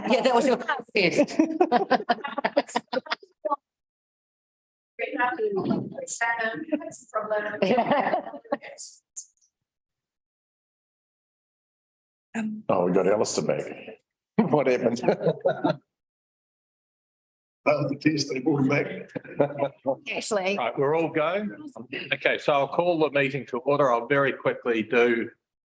Yeah, that was your test. Oh, we got Alistair back. What happened? The test, they brought him back. Actually. Right, we're all go. Okay, so I'll call the meeting to order. I'll very quickly do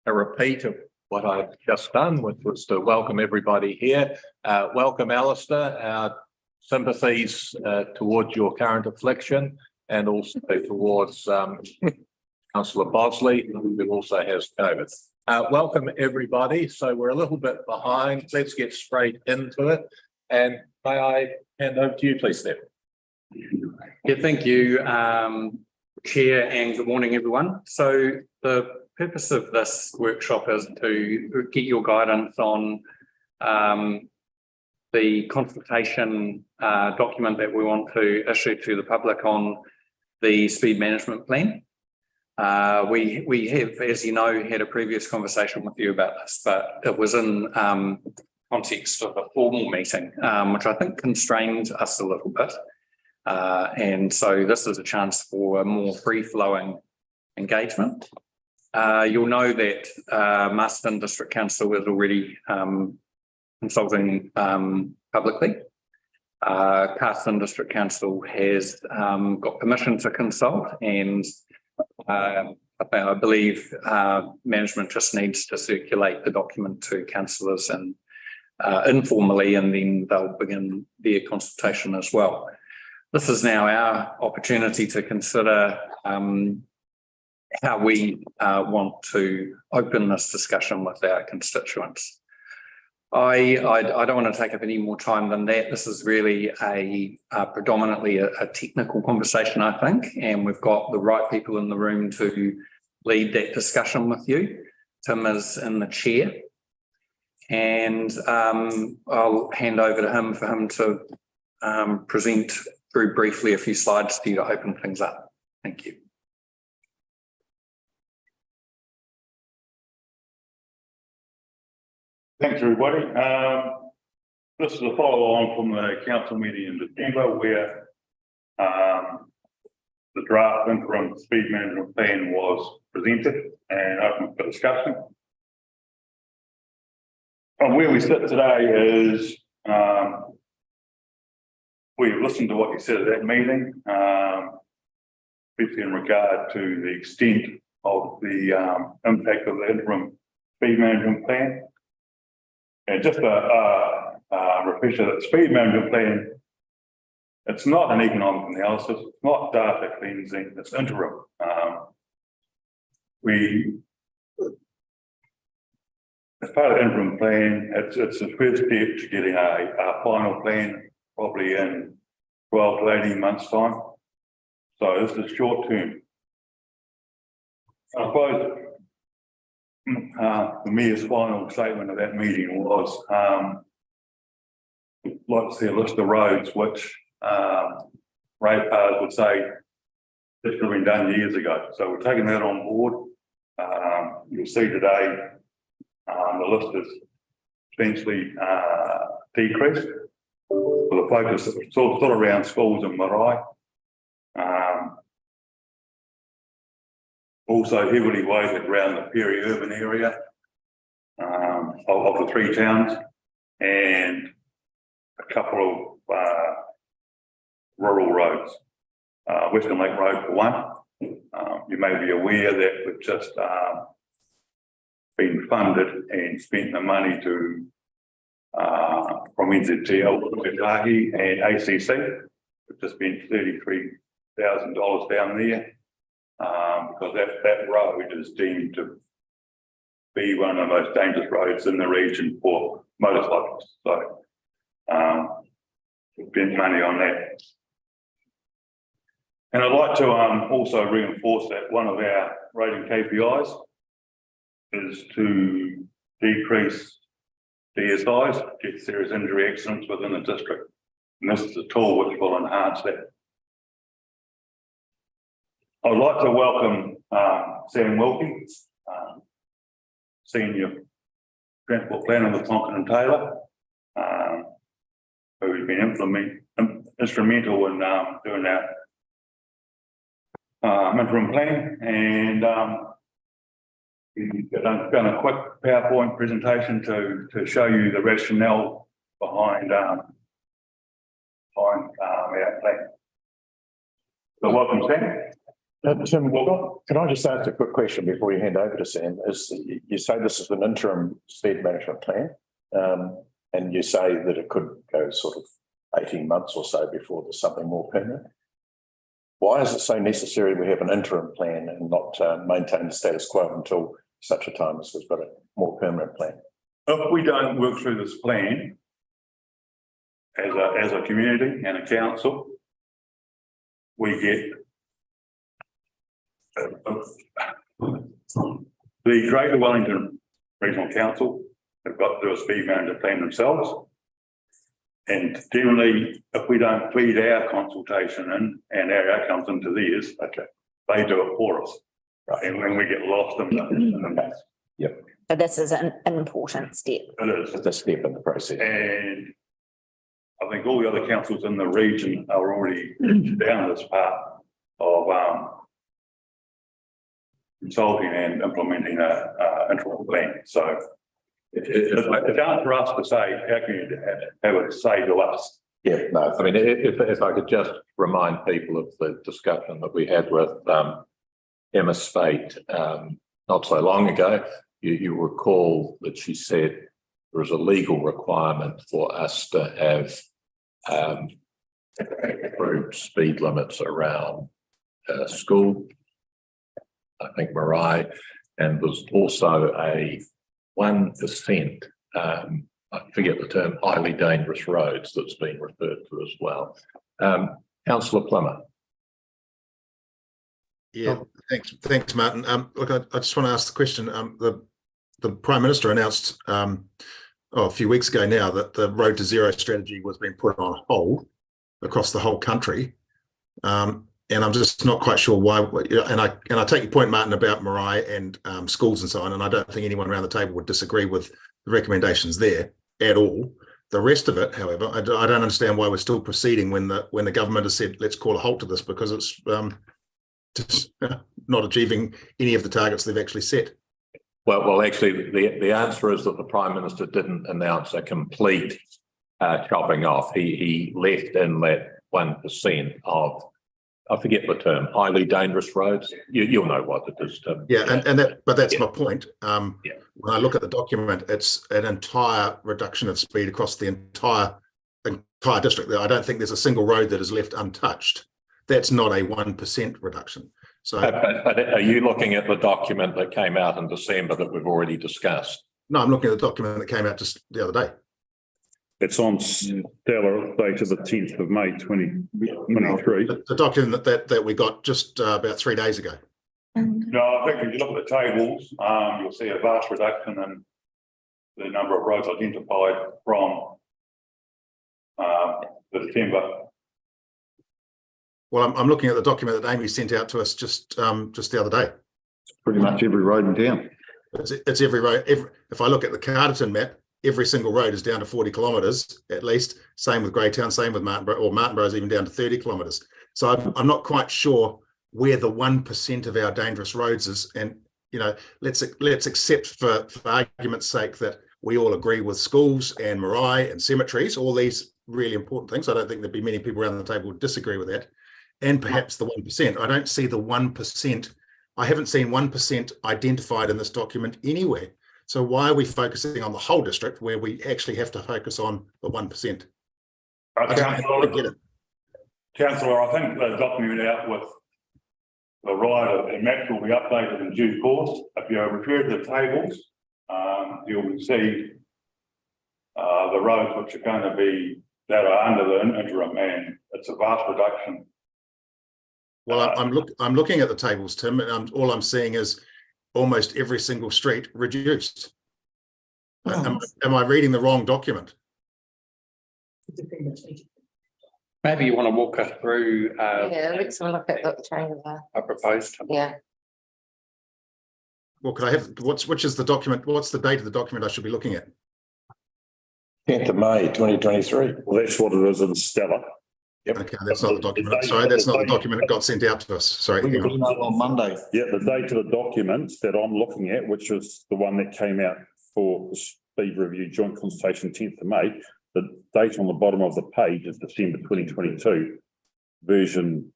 a repeat of what I've just done, which was to welcome everybody here. Welcome, Alistair. Our sympathies towards your current affliction and also towards Councillor Bosley, who also has COVID. Welcome, everybody. So we're a little bit behind. Let's get straight into it. And may I hand over to you, please, Steph? Yeah, thank you, Chair, and good morning, everyone. So the purpose of this workshop is to get your guidance on the consultation document that we want to issue to the public on the speed management plan. We have, as you know, had a previous conversation with you about this, but it was in context of a formal meeting, which I think constrained us a little bit. And so this is a chance for a more free-flowing engagement. You'll know that Marsden District Council is already consulting publicly. Marsden District Council has got permission to consult, and I believe management just needs to circulate the document to councillors and informally, and then they'll begin their consultation as well. This is now our opportunity to consider how we want to open this discussion with our constituents. I don't want to take up any more time than that. This is really predominantly a technical conversation, I think, and we've got the right people in the room to lead that discussion with you. Tim is in the chair, and I'll hand over to him for him to present through briefly a few slides to you to open things up. Thank you. Thanks, everybody. This is a follow-on from the council meeting in December, where the draft interim speed management plan was presented and open for discussion. And where we sit today is we've listened to what you said at that meeting, especially in regard to the extent of the impact of the interim speed management plan. And just a refresher, that speed management plan, it's not an economic analysis, it's not data cleansing, it's interim. As part of the interim plan, it's the first step to getting a final plan, probably in 12 to 18 months' time. So this is short term. I suppose the Mayor's final statement of that meeting was like to see a list of roads which ratepayers would say this should have been done years ago. So we're taking that on board. You'll see today the list is essentially decreased with a focus sort of around schools and marae. Also heavily weighted around the peri-urban area of the three towns, and a couple of rural roads. Western Lake Road for one. You may be aware that we've just been funded and spent the money to from NZTL, and ACC. We've just spent $33,000 down there. Because that road is deemed to be one of the most dangerous roads in the region for motorcyclists. So we've spent money on that. And I'd like to also reinforce that one of our rating KPIs is to decrease DSIs, death serious injury accidents within the district. And this is a tool which will enhance that. I'd like to welcome Sam Wilkie, Senior Transport Planner with Tonkin and Taylor. who's been instrumental in doing that interim plan, and he's done a quick PowerPoint presentation to show you the rationale behind our plan. So welcome, Sam. Tim, can I just ask a quick question before you hand over to Sam? You say this is an interim speed management plan, and you say that it could go sort of 18 months or so before there's something more permanent. Why is it so necessary we have an interim plan and not maintain the status quo until such a time as we've got a more permanent plan? If we don't work through this plan as a community and a council, we get the Greater Wellington Regional Council have got to do a speed management plan themselves. And generally, if we don't feed our consultation in and our outcomes into theirs, okay, they do it for us. Right. And when we get lost in the mess. Yep. So this is an important step. It is. It's a step in the process. And I think all the other councils in the region are already down this path of consulting and implementing a interim plan. So it's down for us to say, how can you have it say to us? Yeah, no, I mean, if I could just remind people of the discussion that we had with Emma Spate not so long ago, you recall that she said there is a legal requirement for us to have approved speed limits around school, I think Marai, and there's also a 1%, I forget the term, highly dangerous roads that's been referred to as well. Councillor Plummer. Yeah, thanks, Martin. Look, I just want to ask the question. The Prime Minister announced a few weeks ago now that the Road to Zero strategy was being put on hold across the whole country. And I'm just not quite sure why. And I take your point, Martin, about Marai and schools and so on. And I don't think anyone around the table would disagree with the recommendations there at all. The rest of it, however, I don't understand why we're still proceeding when the government has said let's call a halt to this, because it's just not achieving any of the targets they've actually set. Well, actually, the answer is that the Prime Minister didn't announce a complete chopping off. He left in that 1% of, I forget the term, highly dangerous roads. You'll know what it is, Tim. Yeah, but that's my point. When I look at the document, it's an entire reduction of speed across the entire district. I don't think there's a single road that is left untouched. That's not a 1% reduction. So, but are you looking at the document that came out in December that we've already discussed? No, I'm looking at the document that came out just the other day. It's on Stellar, dated the 10th of May 2023. The document that we got just about 3 days ago. No, I think if you look at the tables, you'll see a vast reduction in the number of roads identified from the December. Well, I'm looking at the document that Amy sent out to us just the other day. Pretty much every road in town. It's every road. If I look at the Carterton map, every single road is down to 40 kilometres at least. Same with Greytown, same with Martinborough, or Martinborough is even down to 30 kilometres. So I'm not quite sure where the 1% of our dangerous roads is. And, let's accept for argument's sake that we all agree with schools and Marai and cemeteries, all these really important things. I don't think there'd be many people around the table who would disagree with that. And perhaps the 1%. I don't see the 1%. I haven't seen 1% identified in this document anywhere. So why are we focusing on the whole district where we actually have to focus on the 1%? Councillor, I think the document out with the rider and maps will be updated in due course. If you refer to the tables, you'll see the roads which are going to be that are under the interim, and it's a vast reduction. Well, I'm looking at the tables, Tim, and all I'm seeing is almost every single street reduced. Am I reading the wrong document? Maybe you want to walk us through Let's have a look at the trailer. a proposed. Yeah. Well, could I have which is the document? What's the date of the document I should be looking at? 10th of May, 2023. Well, that's what it is in Stella. Okay, that's not the document. Sorry, that's not the document that got sent out to us. Sorry. We hang got on. email on Monday. Yeah, the date of the document that I'm looking at, which is the one that came out for the speed review joint consultation 10th of May, the date on the bottom of the page is December 2022, version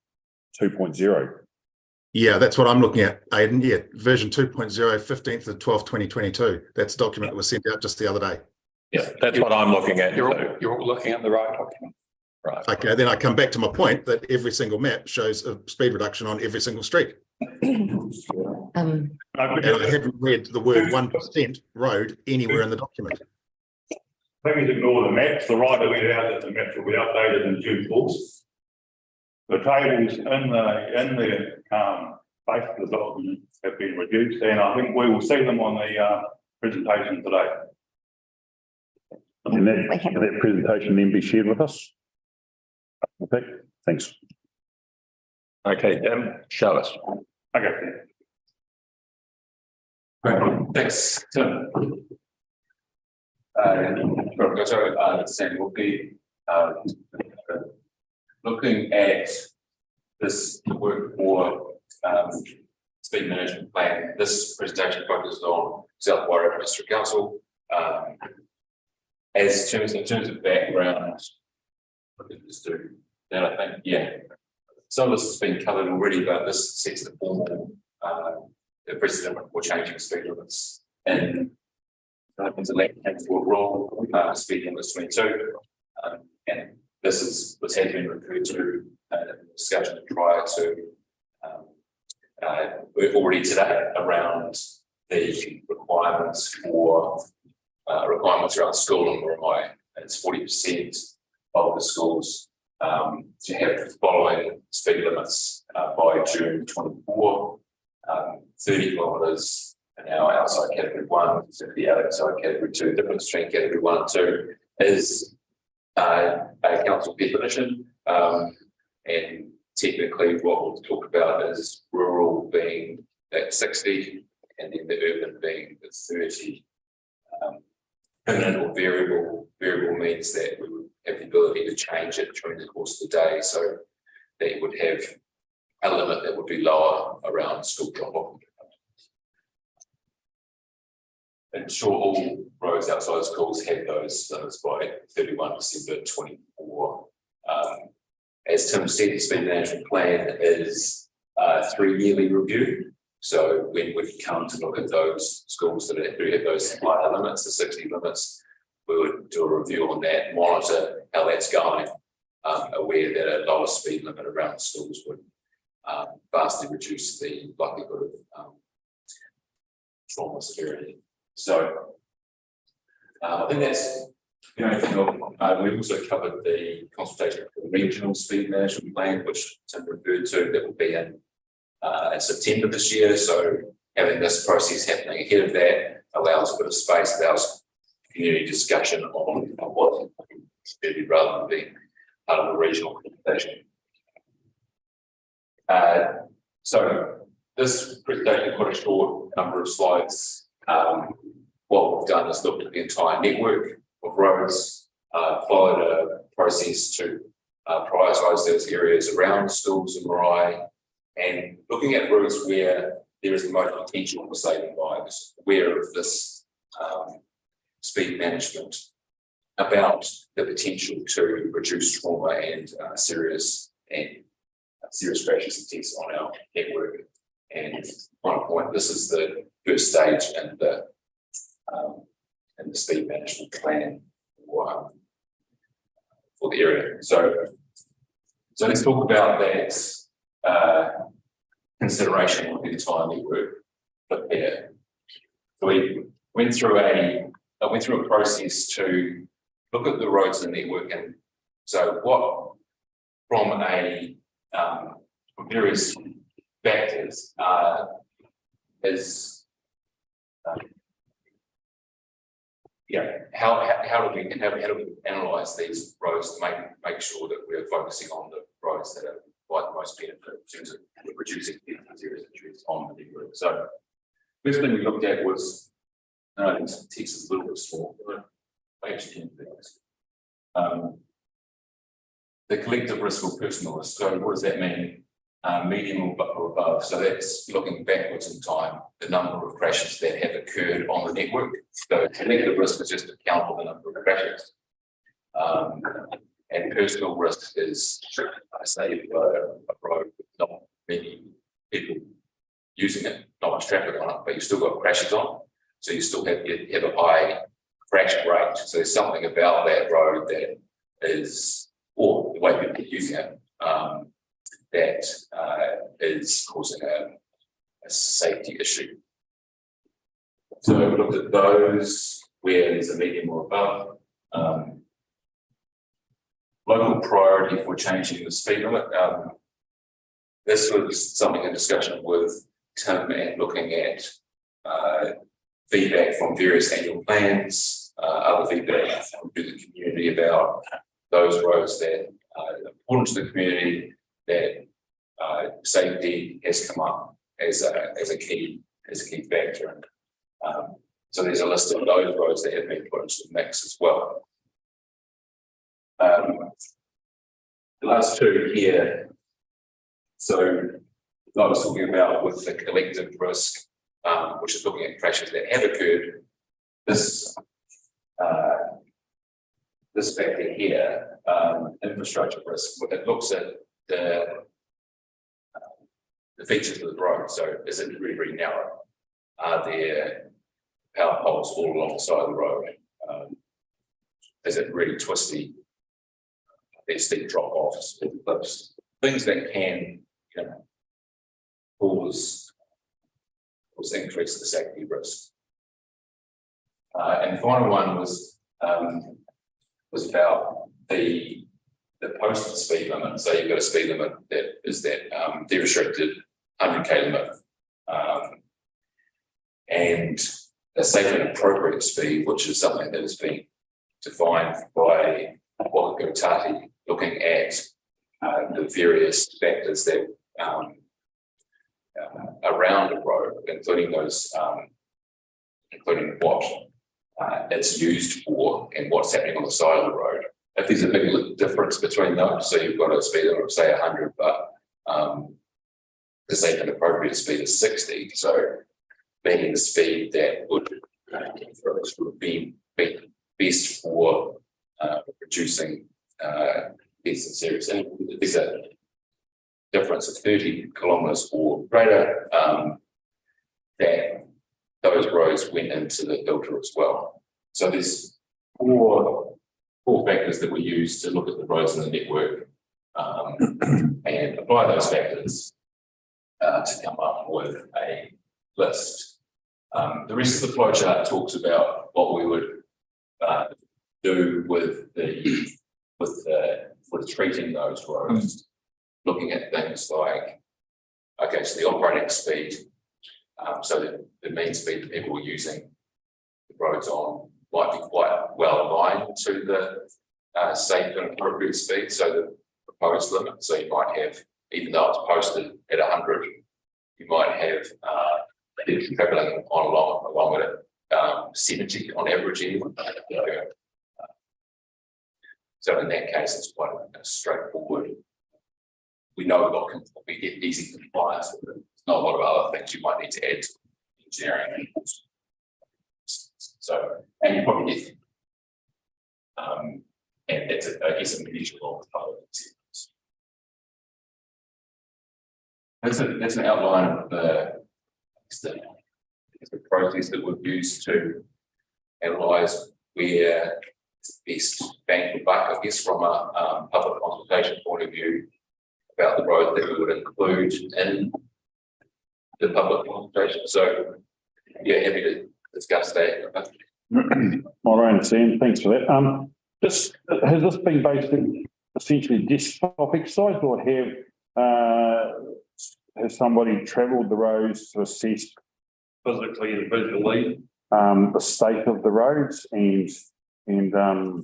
2.0. Yeah, that's what I'm looking at. Aidan, yeah, version 2.0, 15th of 12th, 2022. That's the document that was sent out just the other day. Yeah, that's what I'm looking at. You're looking at the right document. Right. Okay, then I come back to my point that every single map shows a speed reduction on every single street. And I haven't read the word 1% road anywhere in the document. Please ignore the maps. The right of way out that the maps will be updated in due course. The tables in the base of the document have been reduced, and I think we will see them on the presentation today. And that presentation then be shared with us. Okay, thanks. Okay, show us. Okay. Thanks, Tim. Sam will be looking at this work for speed management plan. This presentation focuses on South Waihinga District Council. In terms of background, what did this do? Then I think, yeah, some of this has been covered already, but this sets the formal precedent for changing speed limits and happens in that for rule speed limits 22. And this is what has been referred to in discussion prior to already today around the requirements around school and Marae. It's 40% of the schools to have the following speed limits by June 24, 30 kilometres an hour outside category 1, 50 outside category 2. The difference between category 1 and 2 is a council definition, and technically what we'll talk about is rural being at 60 and then the urban being at 30. Permanent or variable means that we would have the ability to change it during the course of the day, so that you would have a limit that would be lower around school drop-off. And sure, all roads outside schools have those limits by 31 December 24. As Tim said, the speed management plan is a 3-yearly review. So when we come to look at those schools that do have those higher limits, the 60 limits, we would do a review on that, monitor how that's going, aware that a lower speed limit around schools would vastly reduce the likelihood of trauma severity. So I think that's the only thing. We also covered the consultation for the regional speed management plan, which Tim referred to, that will be in September this year. So having this process happening ahead of that allows a bit of space, allows community discussion on what should be rather than being part of the regional consultation. So this presentation quite a short number of slides. What we've done is looked at the entire network of roads, followed a process to prioritise those areas around schools and marae, and looking at routes where there is the most potential for saving lives, aware of this speed management, about the potential to reduce trauma and serious crashes and deaths on our network. And one point, this is the first stage in the speed management plan for the area. So let's talk about that consideration of the entire network here. So we went through a process to look at the roads in the network, and so what from various factors is how do we analyse these roads to make sure that we're focusing on the roads that are provide the most benefit in terms of reducing serious injuries on the network. So first thing we looked at was, I think text is a little bit small, Actually, the collective risk or personal risk. So what does that mean? Medium or above. So that's looking backwards in time, the number of crashes that have occurred on the network. So collective risk is just to count on the number of crashes. And personal risk is, I say, a road with not many people using it, not much traffic on it, but you've still got crashes on. So you still have a high crash rate. So there's something about that road that is, or the way people are using it, that is causing a safety issue. So we looked at those where there's a medium or above. Local priority for changing the speed limit. This was something in discussion with Tim and looking at feedback from various annual plans, other feedback from the community about those roads that are important to the community, that safety has come up as a key factor. And so there's a list of those roads that have been put into the mix as well. The last two here. So I was talking about with the collective risk, which is looking at crashes that have occurred. This factor here, infrastructure risk, when it looks at the features of the road. So is it really, really narrow? Are there power poles all along the side of the road? Is it really twisty? There's steep drop-offs, cliffs, things that can, cause increase the safety risk. And the final one was about the posted speed limit. So you've got a speed limit that is that the restricted 100k limit, and a safe and appropriate speed, which is something that has been defined by Waihinga Centre, looking at the various factors that around a road, including those, including what it's used for and what's happening on the side of the road. If there's a big difference between those, so you've got a speed limit of say 100, but the safe and appropriate speed is 60. So meaning the speed that would be best for reducing deaths and serious injuries. There's a difference of 30 kilometres or greater, that those roads went into the filter as well. So there's four factors that we use to look at the roads in the network, and apply those factors to come up with a list. The rest of the flowchart talks about what we would do with treating those roads, looking at things like, okay, so the operating speed, so the mean speed that people were using the roads on might be quite well aligned to the safe and appropriate speed, so the proposed limit. So you might have, even though it's posted at 100, you might have people travelling along at 70 on average anyway. So in that case, it's quite straightforward. We know we get easy compliance with it. There's not a lot of other things you might need to add to engineering. So, and you probably get, and it's I guess a measure of that's an outline of the process that we've used to analyse where best bang for buck, I guess, from a public consultation point of view about the road that we would include in the public consultation. So, yeah, happy to discuss that. All right, Sam, thanks for that. Has this been based in essentially desktop exercise, or has somebody travelled the roads to assess physically and visually the state of the roads and are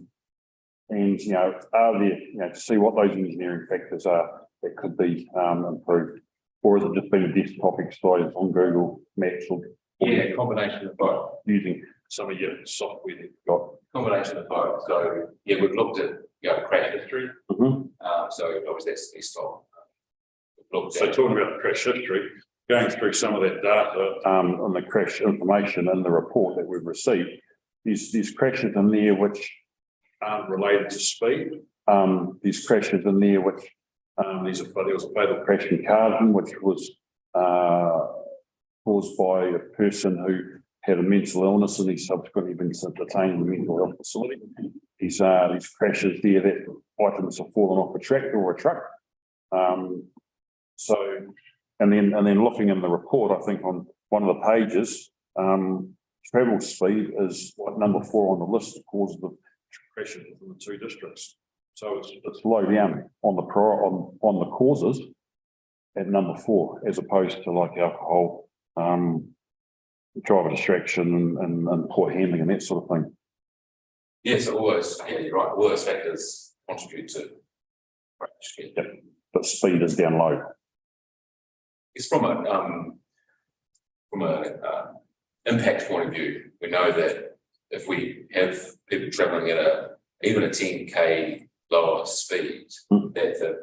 there, to see what those engineering factors are that could be improved, or has it just been a desktop exercise on Google Maps or Yeah, combination of both. using some of your software that you've got? combination of both. So, yeah, we've looked at, crash history. Mhm. So obviously that's the stop. Looked So at, talking about the crash history, going through some of that data, on the crash information in the report that we've received, these crashes in there which aren't related to speed. These crashes in there which, there was a fatal crash in Carden, which was, caused by a person who had a mental illness and he's subsequently been detained in a mental health facility. These crashes there that items have fallen off a tractor or a truck. So, and then looking in the report, I think on one of the pages, travel speed is like number 4 on the list of causes of crashes in the 2 districts. So it's low down on the on the causes at number 4, as opposed to like alcohol, driver distraction and poor handling and that sort of thing. yes, always, yeah, you're right. All those factors contribute to crash. Yep. But speed is down low. It's from a impact point of view. We know that if we have people travelling at even a 10k lower speed, that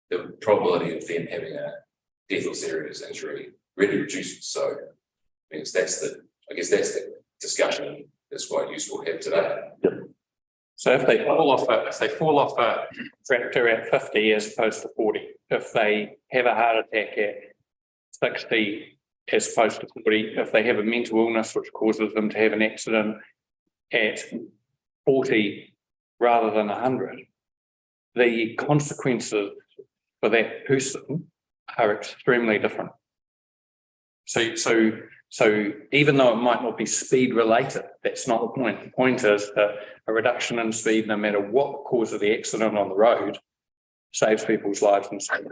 the probability of them having a death or serious injury really reduces. So I guess that's the discussion that's quite useful to have today. Yep. So if they fall off a tractor at 50 as opposed to 40, if they have a heart attack at 60 as opposed to 40, if they have a mental illness which causes them to have an accident at 40 rather than 100, the consequences for that person are extremely different. So even though it might not be speed related, that's not the point. The point is that a reduction in speed, no matter what cause of the accident on the road, saves people's lives and saves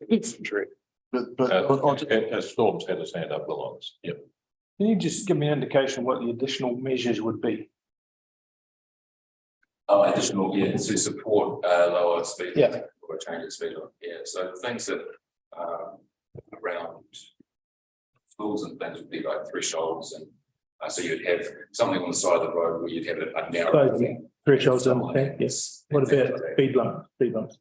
injury. Storms had his hand up the longest. Yep. Can you just give me an indication what the additional measures would be? Additional, to support lower speed. Yeah. Or change of speed. Yeah, so things that around schools and things would be like thresholds, and so you'd have something on the side of the road where you'd have a narrow thing. Thresholds on the yes. What about speed bumps?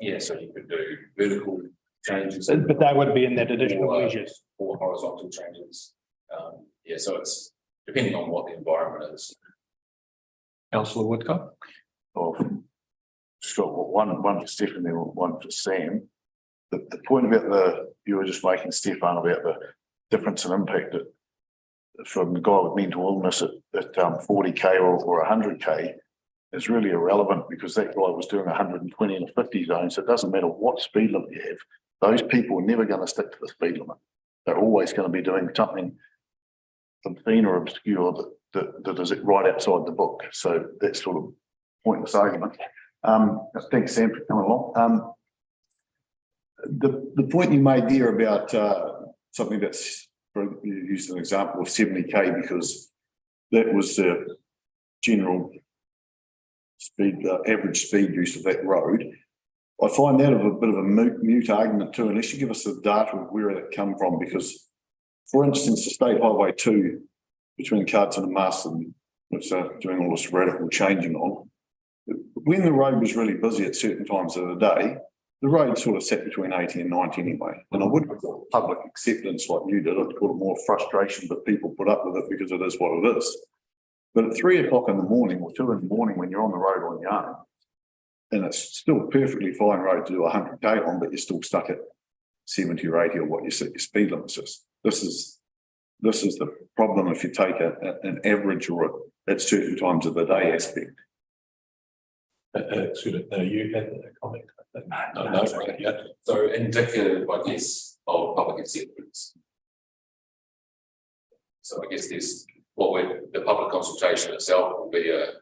Yeah, so you could do vertical changes. But they would be in that additional measures. Or horizontal changes. So it's depending on what the environment is. Councillor Woodcock. Oh, just got one for Stephen and one for Sam. The point about you were just making, Stefan, about the difference in impact from the guy with mental illness at 40k or 100k is really irrelevant, because that guy was doing 120 in a 50 zone. So it doesn't matter what speed limit you have. Those people are never going to stick to the speed limit. They're always going to be doing something obscene or obscure that is right outside the book. So that's sort of pointless argument. Thanks, Sam, for coming along. The point you made there about something that's, you used an example of 70k, because that was the general speed, average speed use of that road. I find that a bit of a mute argument too, unless you give us the data of where it come from. Because, for instance, the State Highway 2 between Carlton and Marston, which are doing all this radical changing on, when the road was really busy at certain times of the day, the road sort of sat between 80 and 90 anyway. And I wouldn't call it public acceptance like you did. I'd call it more frustration, but people put up with it because it is what it is. But at 3 o'clock in the morning or 2 in the morning, when you're on the road on your own, and it's still perfectly fine road to do 100k on, but you're still stuck at 70 or 80 or what you set your speed limits is. This is the problem if you take an average or at certain times of the day aspect. You had a comment. No, right, yeah. So indicative, I guess, of public acceptance. So I guess there's the public consultation itself will be a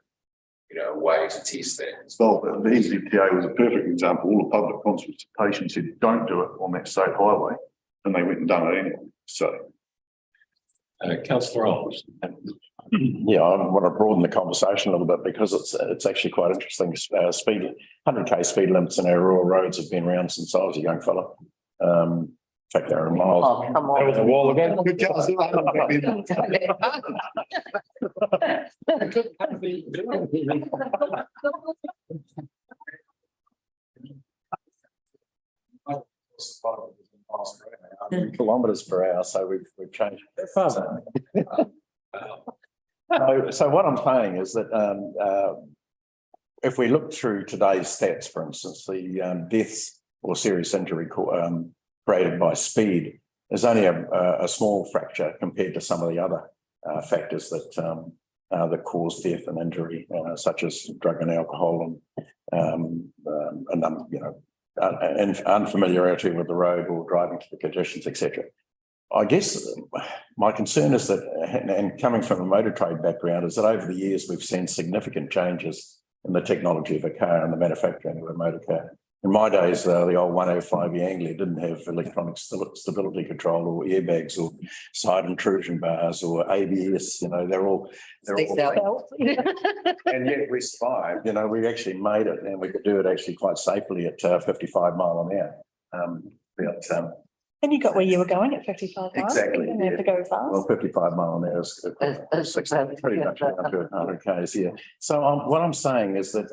way to test that. Well, the NZTA was a perfect example. All the public consultation said don't do it on that state highway, and they went and done it anyway. So, Councillor Olds. Yeah, I want to broaden the conversation a little bit, because it's actually quite interesting. 100k speed limits in our rural roads have been around since I was a young fella. fact, they're in miles. Oh, come That was a on. wall again. Kilometres per hour, so we've changed. So what I'm saying is that if we look through today's stats, for instance, the deaths or serious injury created by speed is only a small fracture compared to some of the other factors that cause death and injury, such as drug and alcohol and unfamiliarity with the road or driving to the conditions, etc. I guess my concern is that, and coming from a motor trade background, is that over the years we've seen significant changes in the technology of a car and the manufacturing of a motor car. In my days, the old 105 Anglia didn't have electronic stability control or airbags or side intrusion bars or ABS. They're all. And yet we survived. We actually made it, and we could do it actually quite safely at 55 mile an hour. And you got where you were going at 55 miles. Exactly, You didn't have to go fast. Well, 55 mile an hour is pretty much around 100 k's. Yeah. So what I'm saying is that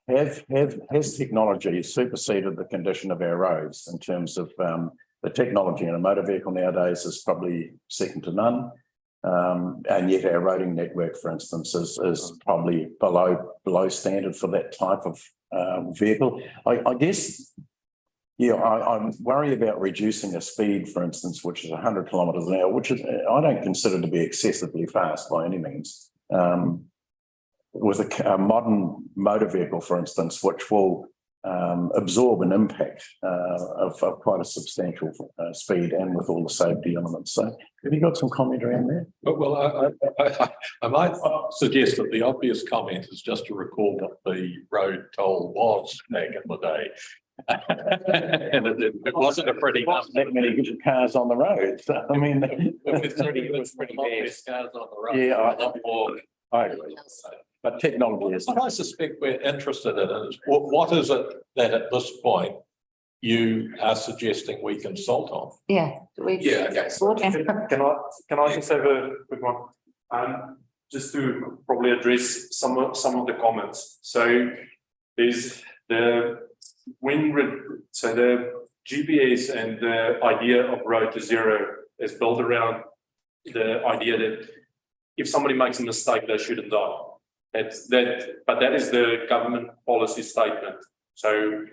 has technology superseded the condition of our roads in terms of the technology in a motor vehicle nowadays is probably second to none. And yet our roading network, for instance, is probably below standard for that type of vehicle. I guess, I worry about reducing a speed, for instance, which is 100 kilometres an hour, which is, I don't consider to be excessively fast by any means. With a modern motor vehicle, for instance, which will absorb an impact of quite a substantial speed and with all the safety elements. So have you got some comment around that? Well, I might suggest that the obvious comment is just to recall what the road toll was back in the day. And it wasn't a pretty that many cars on the road. So, I mean, it was pretty bad. Cars on the road. Yeah, a lot more. I agree. But technology is. What I suspect we're interested in is what is it that at this point you are suggesting we consult on? Yeah. Yeah, okay. Can I just have a quick one? Just to probably address some of the comments. So there's the GPS and the idea of road to zero is built around the idea that if somebody makes a mistake, they shouldn't die. But that is the government policy statement. So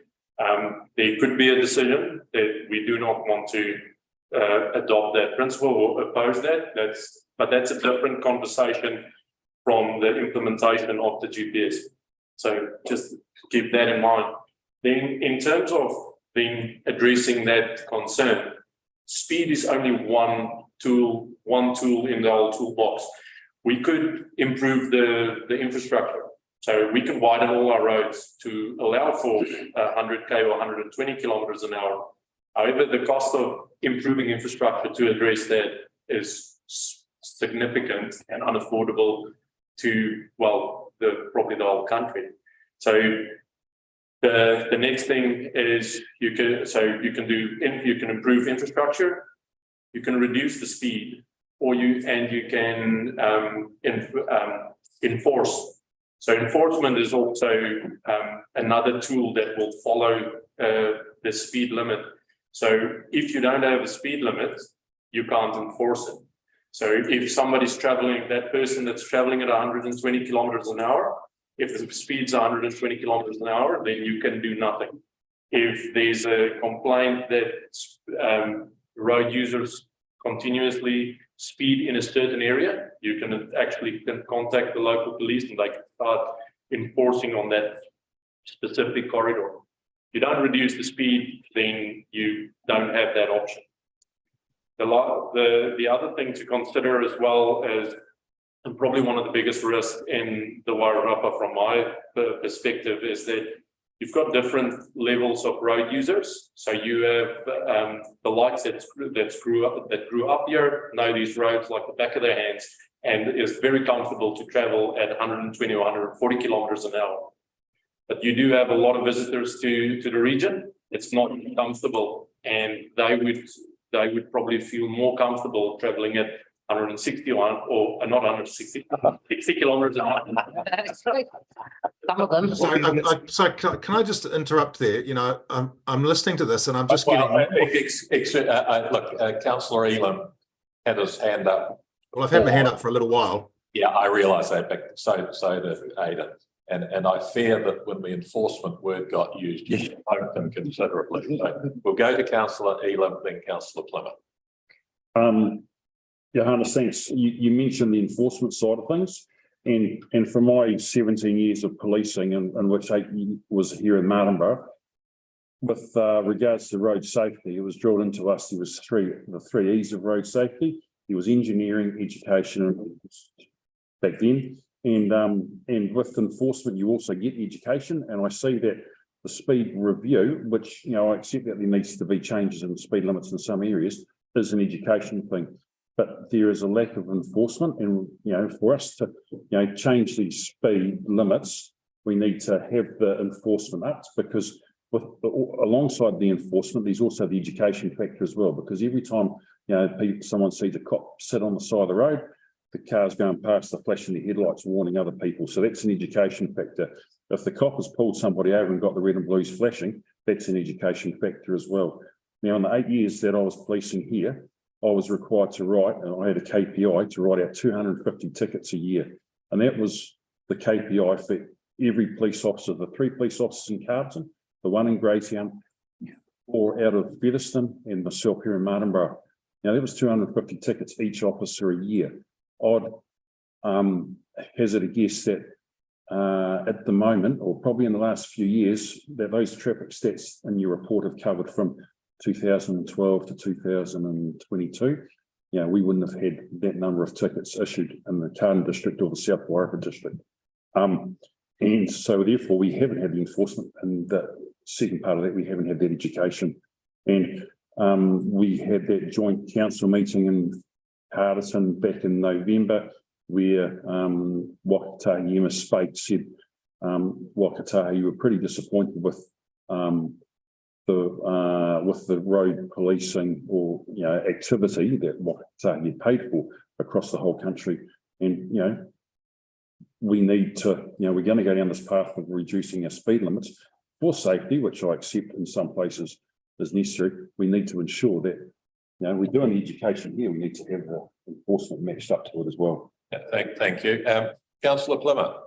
there could be a decision that we do not want to adopt that principle or oppose that. But that's a different conversation from the implementation of the GPS. So just keep that in mind. Then in terms of addressing that concern, speed is only one tool in the whole toolbox. We could improve the infrastructure. So we can widen all our roads to allow for 100k or 120 kilometers an hour. However, the cost of improving infrastructure to address that is significant and unaffordable to, probably the whole country. So the next thing is you can improve infrastructure, you can reduce the speed, or you can enforce. So enforcement is also another tool that will follow the speed limit. So if you don't have a speed limit, you can't enforce it. So if somebody's traveling, that person that's traveling at 120 kilometers an hour, if the speed's 120 kilometers an hour, then you can do nothing. If there's a complaint that road users continuously speed in a certain area, you can actually contact the local police and they can start enforcing on that specific corridor. If you don't reduce the speed, then you don't have that option. The other thing to consider as well is, and probably one of the biggest risks in the Wairarapa from my perspective, is that you've got different levels of road users. So you have the likes that grew up here, know these roads like the back of their hands, and is very comfortable to travel at 120 or 140 kilometers an hour. But you do have a lot of visitors to the region it's not comfortable, and they would probably feel more comfortable traveling at 161 or not 160, 60 kilometers an hour. Some of them. So can I just interrupt there? You know, I'm listening to this and I'm just getting. Look, councillor Elam had his hand up. Well, I've had my hand up for a little while. Yeah, I realise that, but so did Aidan. And I fear that when the enforcement word got used, you poked him considerably. So we'll go to councillor Elam, then councillor Plymouth. Johannes, thanks. You mentioned the enforcement side of things. And from my 17 years of policing, and which 8 was here in Martinborough, with regards to road safety, it was drilled into us. There was the three E's of road safety. There was engineering, education, and back then. And with enforcement, you also get education. And I see that the speed review, which, you know, I accept that there needs to be changes in speed limits in some areas, is an education thing. But there is a lack of enforcement, and, you know, for us to, you know, change these speed limits, we need to have the enforcement up, because alongside the enforcement, there's also the education factor as well, because every time, you know, someone sees a cop sit on the side of the road, the car's going past, they're flashing their headlights, warning other people. So that's an education factor. If the cop has pulled somebody over and got the red and blues flashing, that's an education factor as well. Now, in the 8 years that I was policing here, I was required to write, and I had a KPI to write out 250 tickets a year. And that was the KPI for every police officer, the 3 police officers in Carlton, the 1 in Greytown, 4 out of Featherston, and myself here in Martinborough. Now, that was 250 tickets each officer a year. I'd hazard a guess that at the moment, or probably in the last few years, that those traffic stats in your report have covered from 2012 to 2022. You know, we wouldn't have had that number of tickets issued in the Carlton district or the South Wairarapa district. And so therefore we haven't had the enforcement, and the second part of that, we haven't had that education. And we had that joint council meeting in Carterton back in November, where Wakatahi Emma Spate said, Wakatahi, you were pretty disappointed with the road policing, or, you know, activity that Wakatahi had paid for across the whole country. And, you know, we need to, you know, we're going to go down this path of reducing our speed limits for safety, which I accept in some places is necessary. We need to ensure that, you know, we're doing the education here. We need to have the enforcement matched up to it as well. Yeah, thank you. Councillor Plymouth.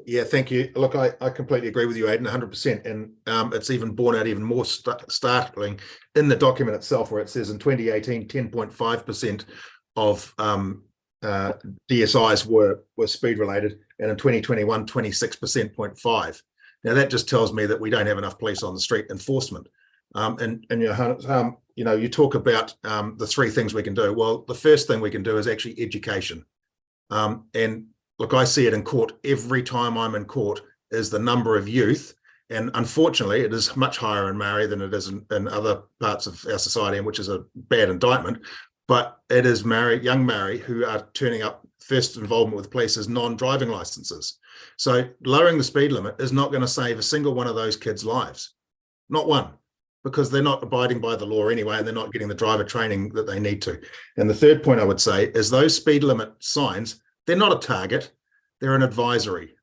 Yeah, thank you. Look, I completely agree with you, Aidan, 100%. And it's even borne out even more startling in the document itself, where it says in 2018, 10.5% of DSIs were speed related, and in 2021, 26.5%. Now that just tells me that we don't have enough police on the street enforcement. And you know, you talk about the 3 things we can do. Well, the first thing we can do is actually education. And look, I see it in court every time I'm in court, is the number of youth. And unfortunately, it is much higher in Maori than it is in other parts of our society, which is a bad indictment. But it is young Maori who are turning up first involvement with police as non-driving licenses. So lowering the speed limit is not going to save a single one of those kids' lives. Not one, because they're not abiding by the law anyway, and they're not getting the driver training that they need to. And the third point I would say is those speed limit signs, they're not a target, they're an advisory,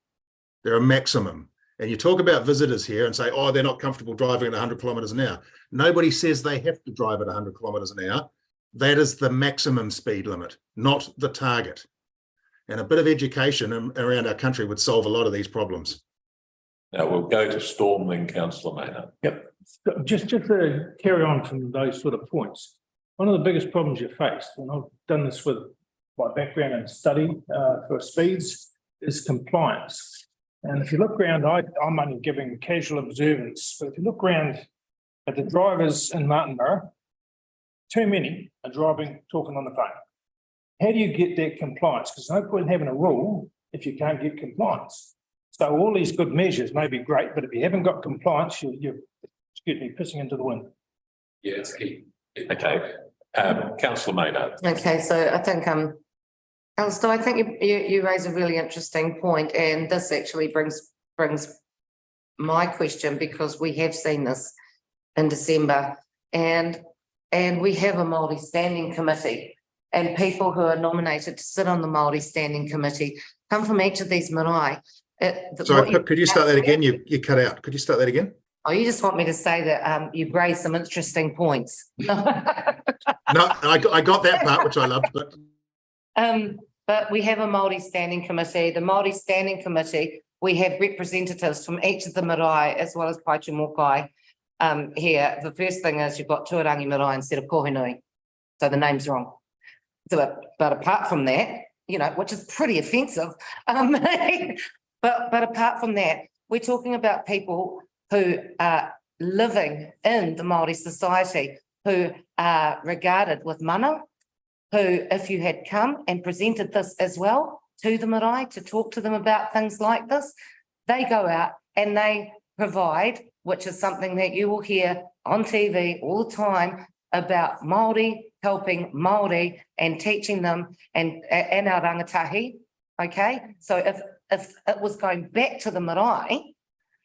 they're a maximum. And you talk about visitors here and say, oh, they're not comfortable driving at 100 kilometres an hour. Nobody says they have to drive at 100 kilometres an hour. That is the maximum speed limit, not the target. And a bit of education around our country would solve a lot of these problems. Now we'll go to Storm, then Councillor Maynard. Yep. Just to carry on from those sort of points, one of the biggest problems you face, and I've done this with my background and study for speeds, is compliance. And if you look around, I'm only giving casual observance, but if you look around at the drivers in Martinborough, too many are driving, talking on the phone. How do you get that compliance? Because there's no point in having a rule if you can't get compliance. So all these good measures may be great, but if you haven't got compliance, you're pissing into the wind. Yeah, it's key. Okay. Councillor Maynard. Okay, so I think Alistair, I think you raise a really interesting point, and this actually brings my question, because we have seen this in December, and we have a Māori standing committee, and people who are nominated to sit on the Māori standing committee come from each of these marae. Sorry, could you start that again? You cut out. Could you start that again? Oh, you just want me to say that you've raised some interesting points. No, I got that part, which I loved, but. But we have a Māori standing committee. The Māori standing committee, we have representatives from each of the marae as well as Paitumukai here. The first thing is you've got Tuarangi marae instead of Kohenui. So the name's wrong. So, but apart from that, you know, which is pretty offensive. But apart from that, we're talking about people who are living in the Māori society, who are regarded with mana, who, if you had come and presented this as well to the marae to talk to them about things like this, they go out and they provide, which is something that you will hear on TV all the time about Māori, helping Māori and teaching them and our rangatahi, okay? So if it was going back to the marae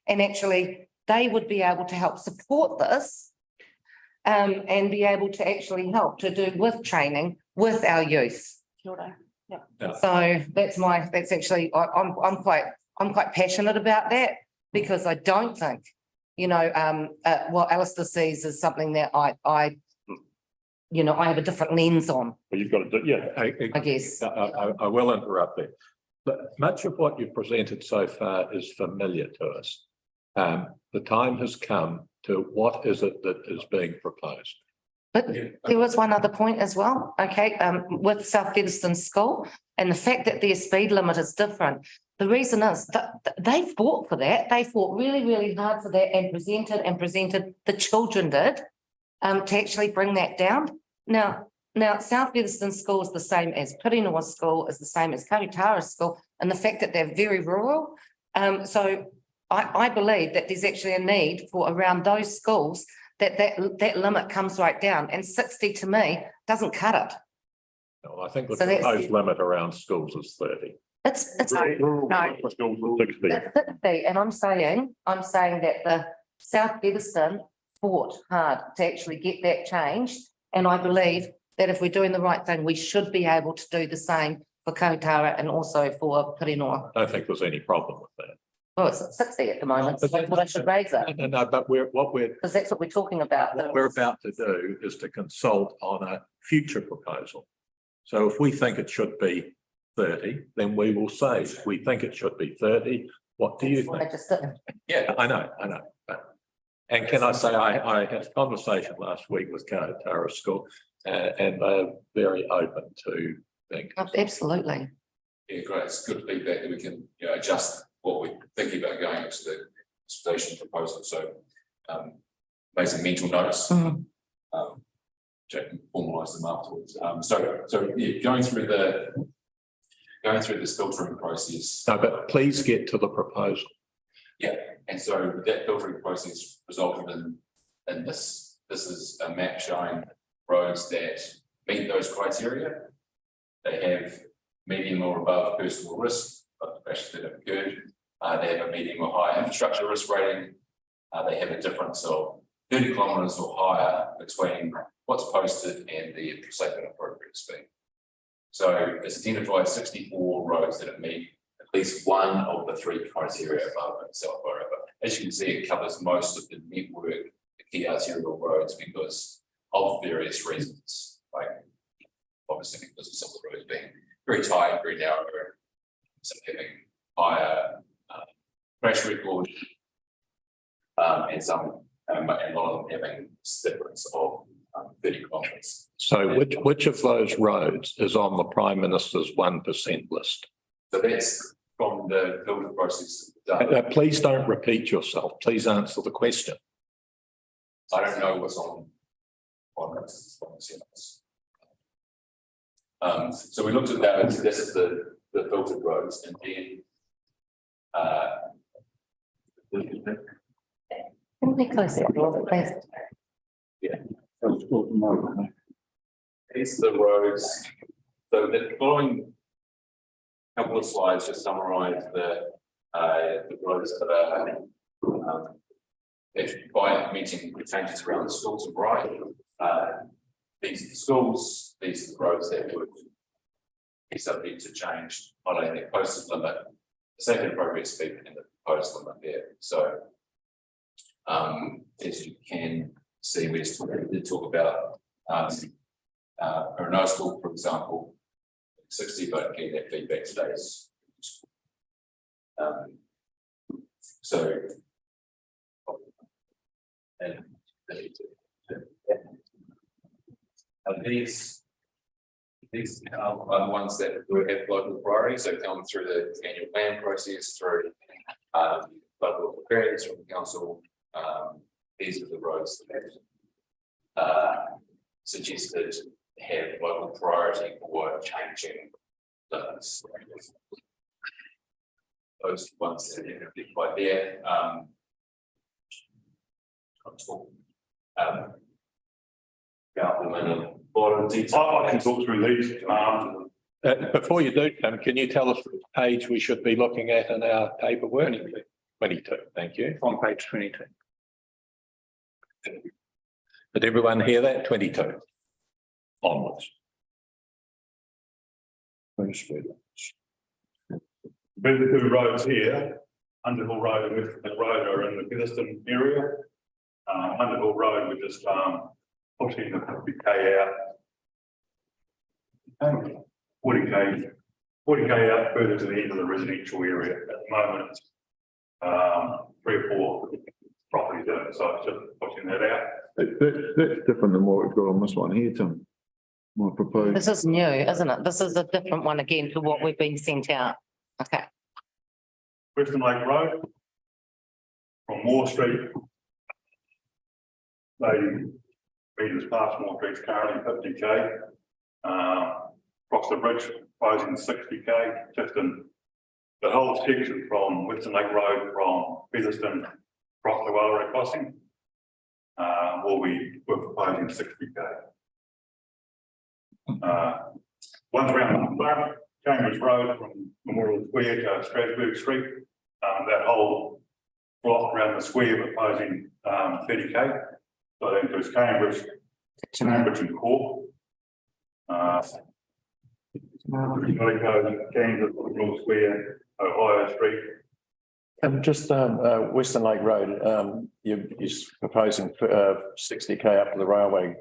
and actually they would be able to help support this and be able to actually help to do with training with our youth. So that's actually, I'm quite passionate about that, because I don't think, you know, what Alistair sees is something that I have a different lens on. Well, you've got to do, yeah. I guess. I will interrupt there. But much of what you've presented so far is familiar to us. The time has come to what is it that is being proposed. But there was one other point as well, okay, with South Featherston School and the fact that their speed limit is different. The reason is that they fought for that. They fought really, really hard for that and presented, the children did, to actually bring that down. Now South Featherston School is the same as Pirinoa School, is the same as Karitara School, and the fact that they're very rural. So I believe that there's actually a need for around those schools that limit comes right down, and 60 to me doesn't cut it. No, I think the So proposed limit around schools is 30. It's Rural no. schools are 60. It's 60, and I'm saying that the South Featherston fought hard to actually get that changed, and I believe that if we're doing the right thing, we should be able to do the same for Kaitara and also for Pirinoa. I don't think there's any problem with that. Well, it's at 60 at the moment, so I should raise it, No, but because that's what we're talking about. what we're about to do is to consult on a future proposal. So if we think it should be 30, then we will say, we think it should be 30. What do you think? I just didn't. Yeah, I know. And can I say, I had a conversation last week with Kaitara School, and they're very open to being. Absolutely. Yeah, great. It's good feedback that we can, you know, adjust what we're thinking about going into the consultation proposal. So make some mental notes, formalise them afterwards. So yeah, going through this filtering process. No, but please get to the proposal. Yeah, and so that filtering process resulted in this. This is a map showing roads that meet those criteria. They have medium or above personal risk of crashes that have occurred. They have a medium or higher infrastructure risk rating. They have a difference of 30 kilometres or higher between what's posted and the safe and appropriate speed. So it's identified 64 roads that meet at least one of the three criteria above in South Borough. But as you can see, it covers most of the network, the key arterial roads, because of various reasons, like obviously because of some of the roads being very tight, very narrow, some having higher crash record, and some and a lot of them having difference of 30 kilometres. So which of those roads is on the Prime Minister's 1% list? So that's from the filter process. Please don't repeat yourself. Please answer the question. I don't know what's on this. So we looked at that. This is the filtered roads, and then Can we close it, please? these are the roads. So the following couple of slides just summarise the roads that are if by implementing the changes around the schools, right, these are the schools, these are the roads that would be subject to change, not only the posted limit, the second appropriate speed and the proposed limit there. So, as you can see, we did talk about for no school, for example, 60, but getting that feedback today is so. And these are the ones that will have local priority, so come through the annual plan process, through local experience from the council. These are the roads that suggested have local priority for changing those ones that are going to be quite there. Talk about them in a lot of detail. I can talk through these. Before you do, Tim, can you tell us which page we should be looking at in our paperwork? 22, thank you. On page 22. Did everyone hear that? 22 onwards. But the two roads here, Underhill Road and Western Road, are in the Featherston area. Underhill Road, we're just pushing the 50k out. 40k out further to the end of the residential area. At the moment, it's 3 or 4 properties in it, so it's just pushing that out. That's different than what we've got on this one here, Tim. My proposed. This is new, isn't it? This is a different one again to what we've been sent out. Okay. Western Lake Road from Moore Street. 80 metres past Moore Street's currently 50k. Across the bridge, proposing 60k, just in the whole section from Western Lake Road from Featherston across the railway crossing. We're proposing 60k. One's around Cambridge Road from Memorial Square to Strasbourg Street. That whole block around the square, we're proposing 30k. So that includes Cambridge and Cork. Kansas, Memorial Square, Ohio Street. And just Western Lake Road, you're proposing 60k up to the railway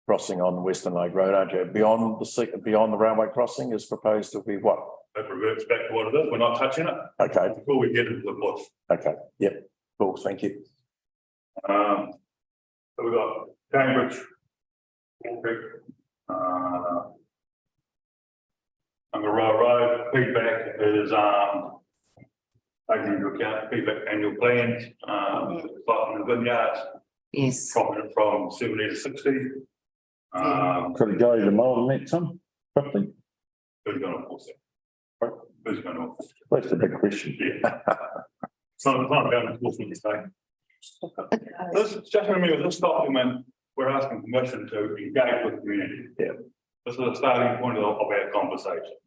crossing on Western Lake Road, aren't you? Beyond the railway crossing is proposed to be what? That reverts back to what it is. We're not touching it. Okay. Before we get into the bush. Okay. Yep. Cool. Thank you. So we've got Cambridge, Walker, Martinborough Road. Feedback is taking into account feedback annual plans, starting the vineyards. Yes. Dropping it from 70 to 60. Could it go to more than that, Tim? 50? Who's going to enforce it? Who's going to enforce it? That's the big question. Yeah. It's not about enforcement today. Just remember, this document, we're asking permission to engage with the community. Yeah. This is the starting point of our conversation.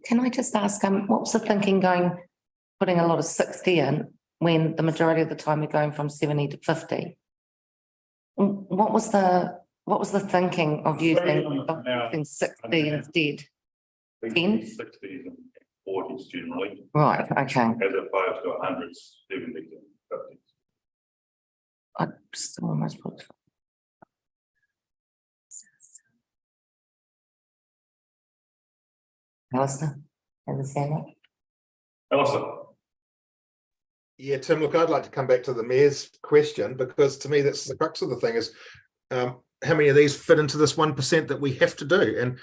Can I just ask, what was the thinking putting a lot of 60 in when the majority of the time we're going from 70 to 50? What was the thinking of using 60 instead? 10? 60s and 40s generally. Right, okay. As opposed to 100s, 70s and 50s. I still almost put. Alistair, understand that? Alistair. Yeah, Tim, look, I'd like to come back to the mayor's question, because to me, that's the crux of the thing is how many of these fit into this 1% that we have to do? And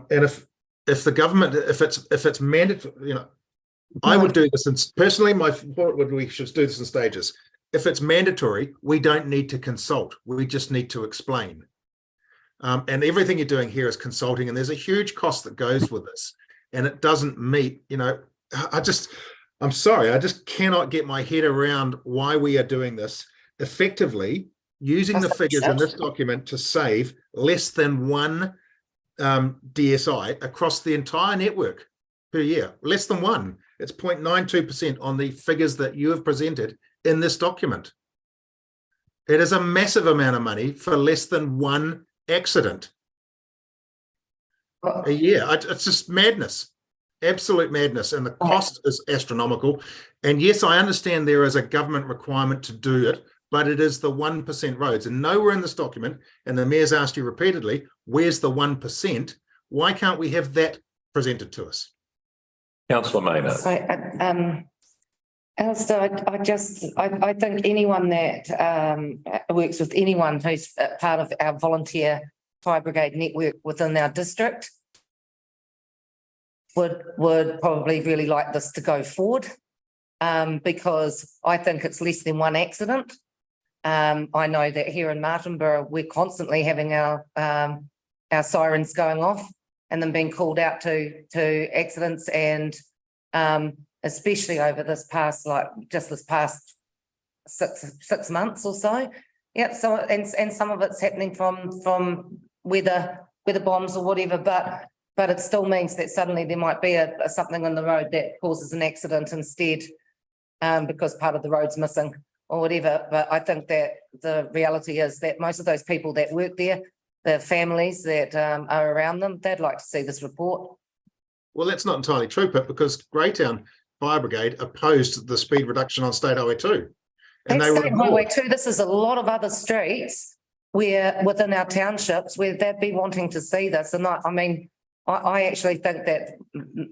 if the government, if it's mandatory, I would do this, and personally, my thought would we should do this in stages. If it's mandatory, we don't need to consult. We just need to explain. And everything you're doing here is consulting, and there's a huge cost that goes with this, and it doesn't meet, I'm sorry, I just cannot get my head around why we are doing this effectively, using the figures in this document to save less than 1 DSI across the entire network per year, less than 1. It's 0.92% on the figures that you have presented in this document. It is a massive amount of money for less than one accident a year. It's just madness, absolute madness. And the cost is astronomical. And yes, I understand there is a government requirement to do it, but it is the 1% roads. And nowhere in this document, and the Mayor's asked you repeatedly, where's the 1%? Why can't we have that presented to us? Councillor Maynard. So, Alistair, I think anyone that works with anyone who's part of our volunteer fire brigade network within our district would probably really like this to go forward, because I think it's less than one accident. I know that here in Martinborough, we're constantly having our sirens going off and then being called out to accidents, and especially over this past, this past six months or so. Yeah, so and some of it's happening from weather bombs or whatever, but it still means that suddenly there might be something on the road that causes an accident instead, because part of the road's missing or whatever. But I think that the reality is that most of those people that work there, the families that are around them, they'd like to see this report. Well, that's not entirely true, but because Greytown Fire Brigade opposed the speed reduction on State Highway 2. And That's they were State Highway 2. This is a lot of other streets where within our townships where they'd be wanting to see this. And I actually think that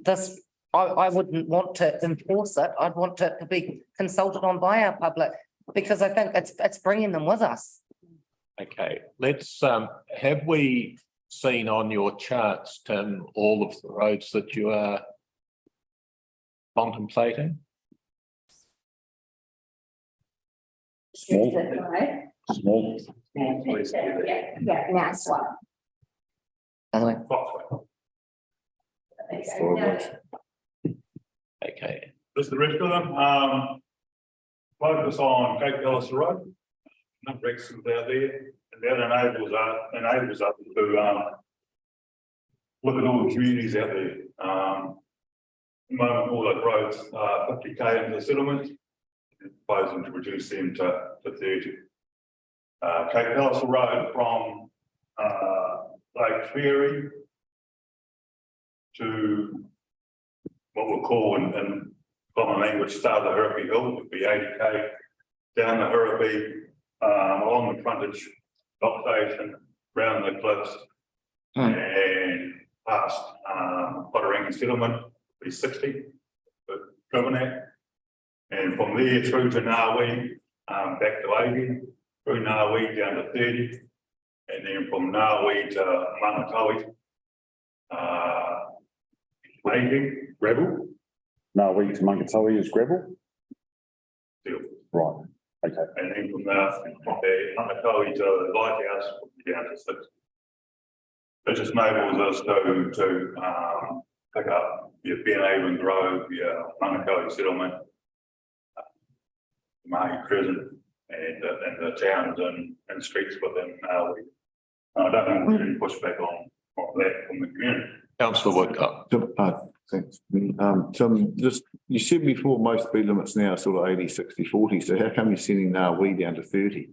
this, I wouldn't want to enforce it. I'd want it to be consulted on by our public, because I think it's bringing them with us. Okay, let's, have we seen on your charts, Tim, all of the roads that you are contemplating? Small. Yeah, nice one. Okay, Just the rest of them, focus on Cape Ellis Road, not Wrexham's out there, and that enables us to look at all the communities out there. At the moment, all those roads are 50k into the settlement, proposing to reduce them to 30. Cape Ellis Road from Lake Ferry to what we'll call in common language, start the Hurripy Hill, would be 80k, down the Hurripy, along the frontage, dock station, round the cliffs, and past Waihinga Settlement, would be 60, but driven at. And from there through to Narwee, back to 80, through Narwee down to 30, and then from Narwee to Manukau, 80, Gravel? No, we to Munkatowi is gravel? still. Right, okay. And then from the Manukau to the Lighthouse, down to 60. It just enables us to pick up your Ben Avon Grove, your Manukau Settlement, Mahi Crescent, and the towns and streets within Narwee. I don't think we can push back on that from the community. Councillor Woodcock. Thanks. Just, you said before most speed limits now are sort of 80, 60, 40. So how come you're sending Narwee down to 30?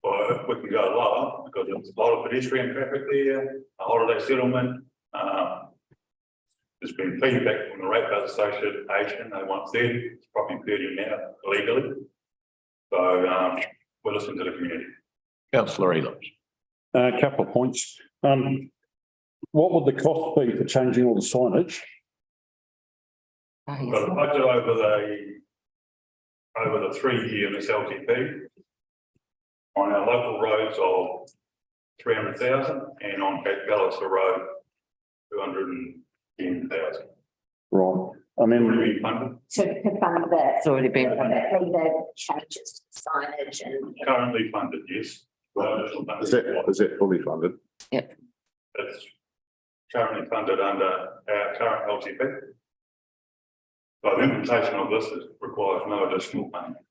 Well, we can go lower because there's a lot of pedestrian traffic there, a holiday settlement. There's been feedback from the Ratepayers Association, they want 30, it's probably 30 now legally. So we'll listen to the community. Councillor Elops. A couple of points. What would the cost be for changing all the signage? We've got a budget over the 3-year MSLTP on our local roads of 300,000 and on Cape Ellis Road 210,000. Right. I mean, Already been funded, To fund the. It's already been funded. The changes to signage and. currently funded, yes. Is that fully funded? It's currently funded under our current LTP. So the implementation of this requires no additional funding.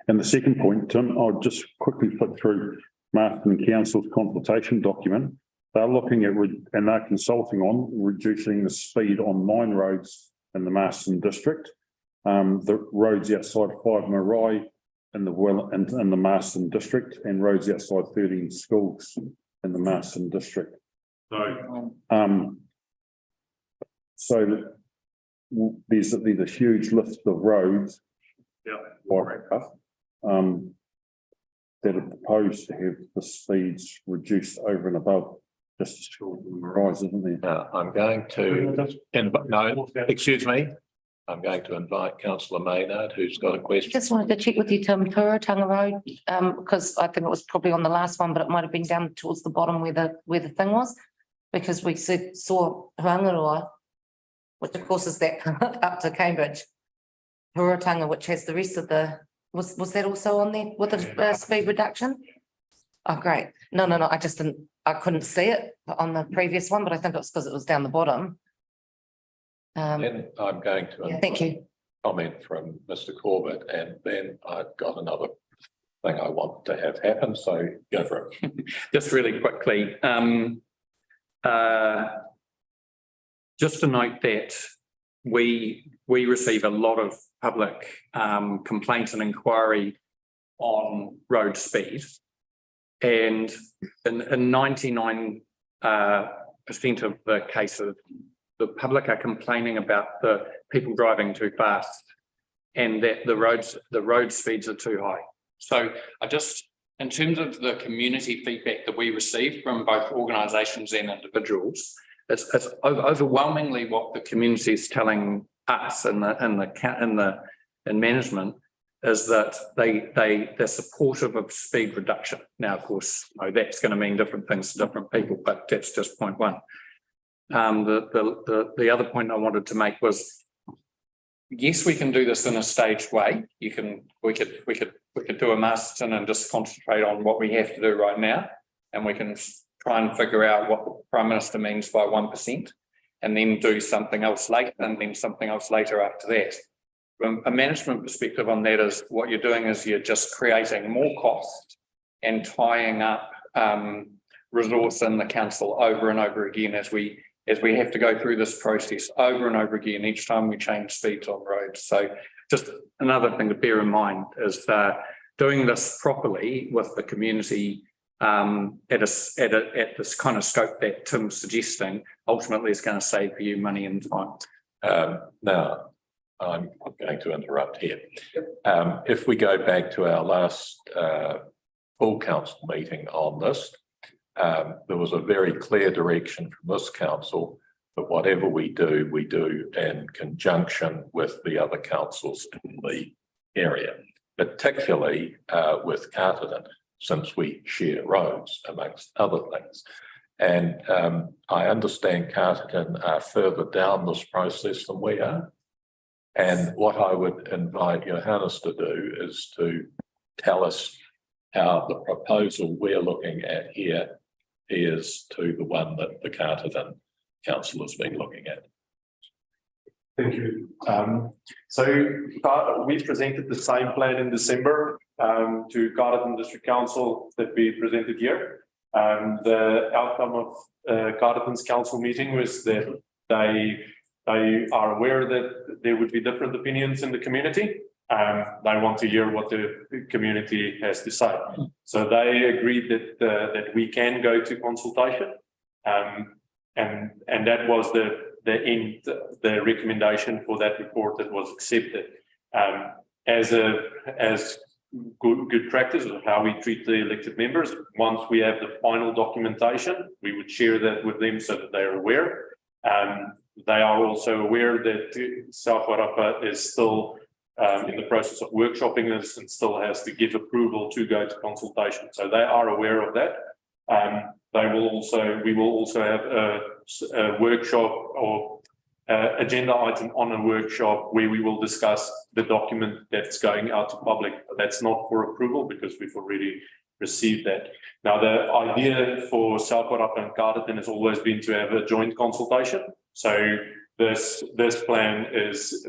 and the second point, Tim, I'll just quickly flick through Marsden Council's consultation document. They're looking at, and they're consulting on reducing the speed on 9 roads in the Marsden district. The roads outside 5 Marae in the Marston district, and roads outside 13 schools in the Marston district. So there's a huge list of roads. That are proposed to have the speeds reduced over and above just as short on the rise, isn't there? I'm going to, no, excuse me. I'm going to invite councillor Maynard, who's got a question. Just wanted to check with you, Tim, Turatanga Road, because I think it was probably on the last one, but it might have been down towards the bottom where the thing was. Because we saw Rangaroa, which of course is that up to Cambridge. Turatanga, which has the rest of the, was that also on there with the speed reduction? Oh, great. No, I couldn't see it on the previous one, but I think it was because it was down the bottom. Then I'm going to Thank you. comment from Mr. Corbett, and then I've got another thing I want to have happen, so go for it. Just really quickly, just to note that we receive a lot of public complaints and inquiry on road speed, and in 99% of the cases, the public are complaining about the people driving too fast and that the road speeds are too high. So in terms of the community feedback that we receive from both organisations and individuals, it's overwhelmingly what the community is telling us in management is that they're supportive of speed reduction. Now, of course, that's going to mean different things to different people, but that's just point one. The other point I wanted to make was, yes, we can do this in a staged way. We could do a Masterton and just concentrate on what we have to do right now, and we can try and figure out what the Prime Minister means by 1%, and then do something else later, and then something else later after that. From a management perspective on that is what you're doing is you're just creating more cost and tying up resource in the council over and over again as we have to go through this process over and over again each time we change speeds on roads. So just another thing to bear in mind is doing this properly with the community at this kind of scope that Tim's suggesting ultimately is going to save you money and time. Now, I'm going to interrupt here. If we go back to our last full council meeting on this, there was a very clear direction from this council that whatever we do in conjunction with the other councils in the area, particularly with Carterton, since we share roads amongst other things. And I understand Carterton are further down this process than we are. And what I would invite Johannes to do is to tell us how the proposal we're looking at here is to the one that the Carterton Council has been looking at. Thank you. So we presented the same plan in December to Carterton District Council that we presented here. The outcome of Carterton's council meeting was that they are aware that there would be different opinions in the community. They want to hear what the community has to say. So they agreed that we can go to consultation, and that was the recommendation for that report that was accepted. As good practice of how we treat the elected members, once we have the final documentation, we would share that with them so that they are aware. They are also aware that South Wairarapa is still in the process of workshopping this and still has to give approval to go to consultation. So they are aware of that. We will also have a workshop or agenda item on a workshop where we will discuss the document that's going out to public. That's not for approval because we've already received that. Now, the idea for South Wairarapa and Carterton has always been to have a joint consultation. So this plan is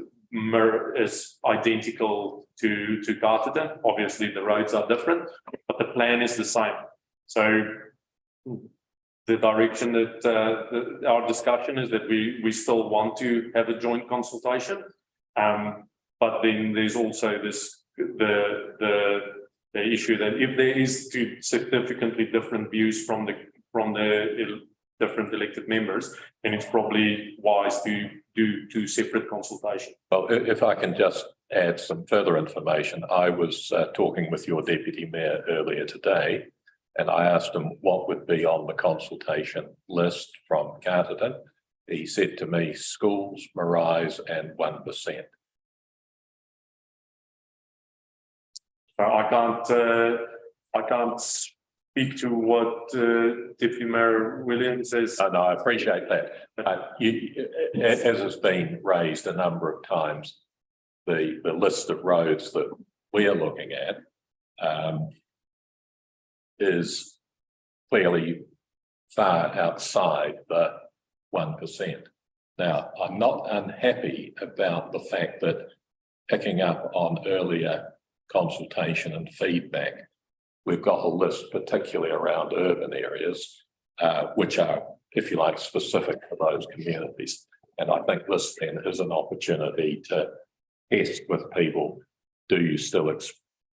identical to Carterton. Obviously, the roads are different, but the plan is the same. So the direction that our discussion is that we still want to have a joint consultation, but then there's also this the issue that if there is two significantly different views from the different elected members, then it's probably wise to do two separate consultations. Well, if I can just add some further information, I was talking with your deputy mayor earlier today, and I asked him what would be on the consultation list from Carterton. He said to me, schools, Marais, and 1%. So I can't speak to what Deputy Mayor Williams says. No, I appreciate that. As has been raised a number of times, the list of roads that we are looking at is clearly far outside the 1%. Now, I'm not unhappy about the fact that picking up on earlier consultation and feedback, we've got a list particularly around urban areas, which are, if you like, specific for those communities. And I think this then is an opportunity to test with people, do you still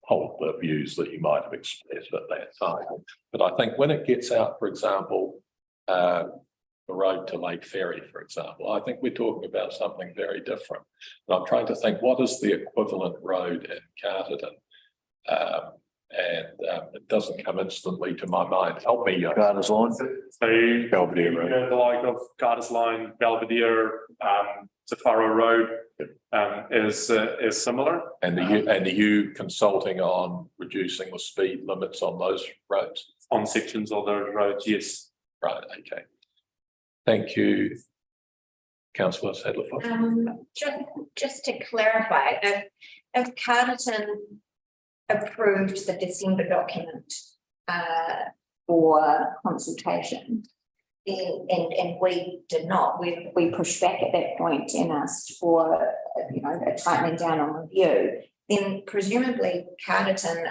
hold the views that you might have expressed at that time? But I think when it gets out, for example, the road to Lake Ferry, for example, I think we're talking about something very different. And I'm trying to think, what is the equivalent road in Carterton? It doesn't come instantly to my mind. Help me. Carter's Line. So Belvedere Road. the like of Carter's Line, Belvedere, Safaro Road is similar. And are you consulting on reducing the speed limits on those roads? On sections of those roads, yes. Right, okay. Thank you, Councillor Sadler-Foster. Just to clarify, if Carterton approved the December document for consultation, and we did not, we pushed back at that point and asked for a tightening down on review, then presumably Carterton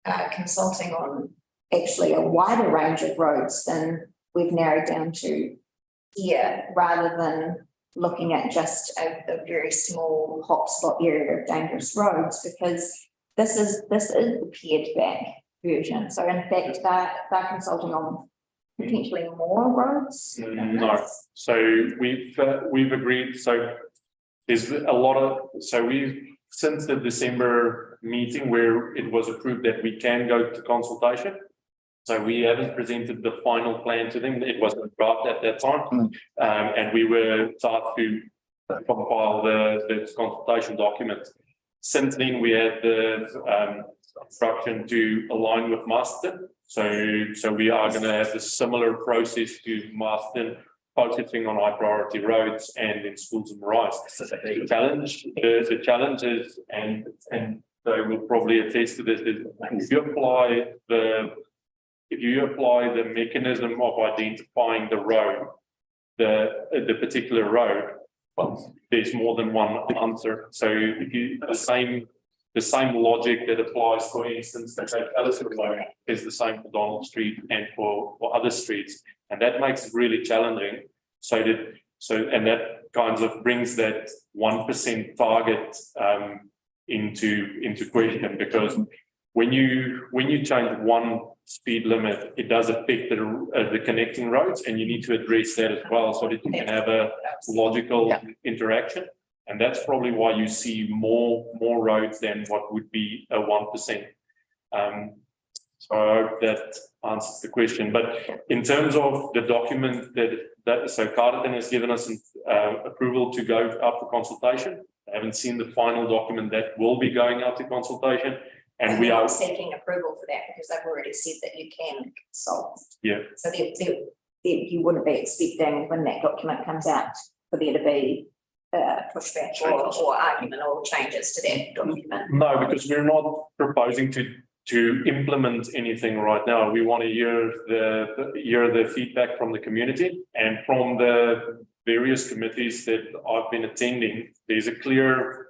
are consulting on actually a wider range of roads than we've narrowed down to here, rather than looking at just a very small hotspot area of dangerous roads, because this is the pared back version. So in fact, they're consulting on potentially more roads. No, so we've agreed. So there's a lot of, since the December meeting where it was approved that we can go to consultation. So we haven't presented the final plan to them. It wasn't a draft at that time. And we were tasked to compile the consultation document. Since then, we had the instruction to align with Marston. So we are going to have a similar process to Marston, focusing on high priority roads and in schools and Marais. The challenge is, and they will probably attest to this, is if you apply the mechanism of identifying the road, the particular road, well, there's more than one answer. So if you the same logic that applies, for instance, the Cape Ellison Road is the same for Donald Street and for other streets, and that makes it really challenging. And that kind of brings that 1% target into question, because when you change one speed limit, it does affect the connecting roads, and you need to address that as well, so that you can have a logical interaction. And that's probably why you see more roads than what would be a 1%. So I hope that answers the question. But in terms of the document so Carterton has given us approval to go out to consultation. I haven't seen the final document that will be going out to consultation. And we are seeking approval for that because they've already said that you can consult. Yeah. So you wouldn't be expecting when that document comes out for there to be pushback or argument or changes to that document. No, because we're not proposing to implement anything right now. We want to hear the feedback from the community, and from the various committees that I've been attending. There's a clear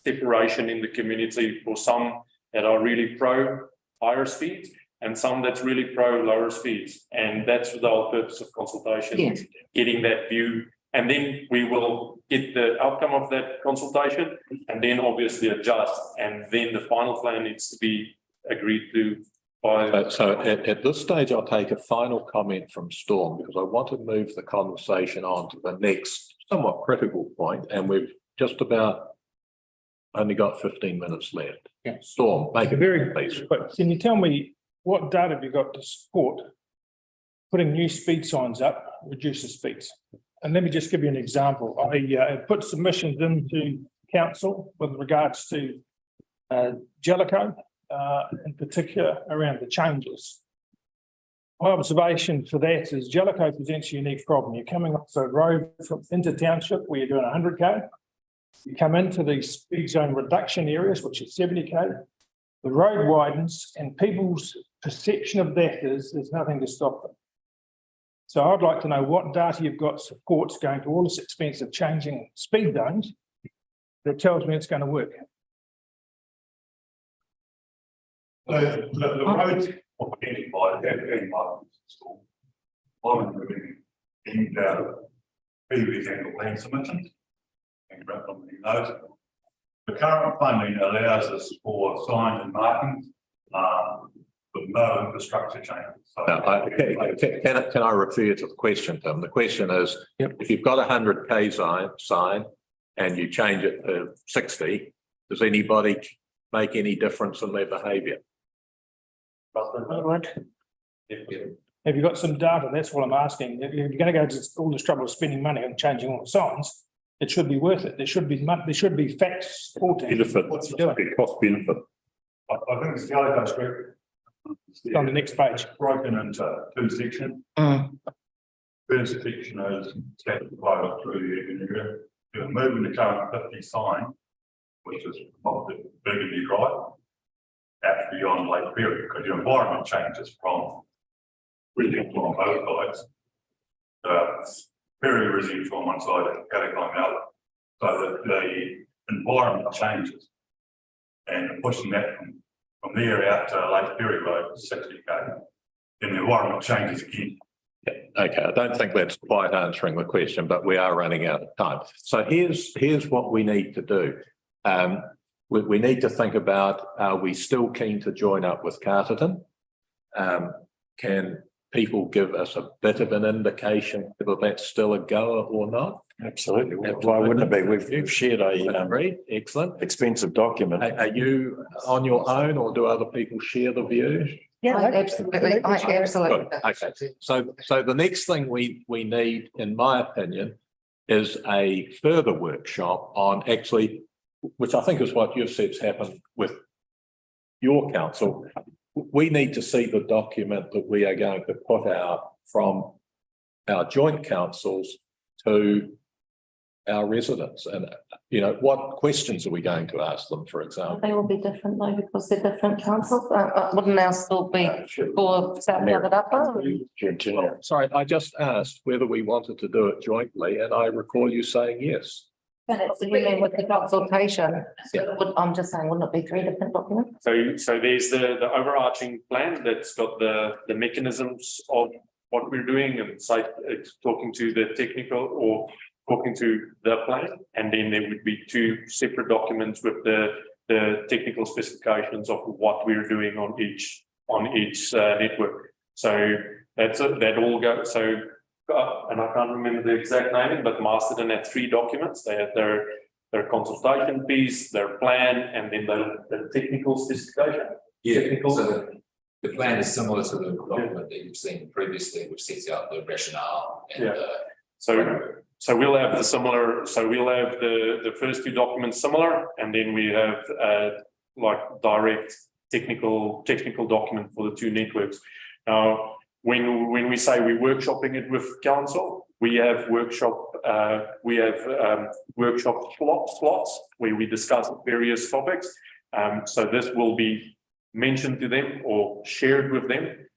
separation in the community for some that are really pro higher speeds and some that's really pro lower speeds. And that's the whole purpose of consultation, getting that view and then we will get the outcome of that consultation and then obviously adjust, and then the final plan needs to be agreed to by. So at this stage, I'll take a final comment from Storm, because I want to move the conversation on to the next somewhat critical point, and we've just about only got 15 minutes left. Yeah. Storm, make it Very please. quick. Can you tell me what data have you got to support putting new speed signs up, reduce the speeds? And let me just give you an example. I put submissions into council with regards to Jellicoe, in particular around the changes. My observation for that is Jellicoe presents a unique problem. You're coming off the road from into township where you're doing 100k. You come into the speed zone reduction areas, which is 70k. The road widens and people's perception of that is there's nothing to stop them. So I'd like to know what data you've got supports going to all this expense of changing speed zones that tells me it's going to work. The roads are identified at any moment. I'm moving in previous annual plan submissions. And the current funding allows us for signs and markings with no infrastructure changes. So Can I refer you to the question, Tim? The question is, if you've got a 100k sign and you change it to 60, does anybody make any difference in their behaviour? Have you got some data? That's what I'm asking. If you're going to go to all this trouble of spending money and changing all the signs, it should be worth it. There should be facts supporting Benefit, what you're doing. cost benefit. I think it's the other Street. It's on the next page. Broken into two sections. First section is classified through the urban area. You're moving the current 50 sign, which is of the Burgundy Drive, out beyond Lake Perry, because your environment changes from residential on both sides. Very residential on one side and Calico on the other. So that the environment changes. And pushing that from there out to Lake Perry Road, 60k. Then the environment changes again. Yeah, okay, I don't think that's quite answering the question, but we are running out of time. So here's what we need to do. We need to think about, are we still keen to join up with Carterton? Can people give us a bit of an indication whether that's still a goer or not? Absolutely. Why wouldn't it be? We've shared a excellent expensive document. Are you on your own, or do other people share the view? Yeah, absolutely. Absolutely. Good. Okay. So the next thing we need, in my opinion, is a further workshop on actually, which I think is what you've said's happened with your council. We need to see the document that we are going to put out from our joint councils to our residents, and what questions are we going to ask them, for example? They will be different though, because they're different councils. Wouldn't ours still be for South Upper? Sorry, I just asked whether we wanted to do it jointly, and I recall you saying yes. But it's You mean with the consultation? Yeah. I'm just saying, wouldn't it be 3 different documents? So there's the overarching plan that's got the mechanisms of what we're doing, and it's like it's talking to the technical or talking to the plan, and then there would be 2 separate documents with the technical specifications of what we're doing on each network. So that all goes. So and I can't remember the exact naming, but Masterton had 3 documents. They had their consultation piece, their plan, and then the technical specification. Yeah, technical. so the plan is similar to the document that you've seen previously, which sets out the rationale and So we'll have the similar. So we'll have the first 2 documents similar, and then we have like direct technical document for the 2 networks. Now, when we say we're workshopping it with council, we have workshop slots where we discuss various topics. So this will be mentioned to them or shared with them.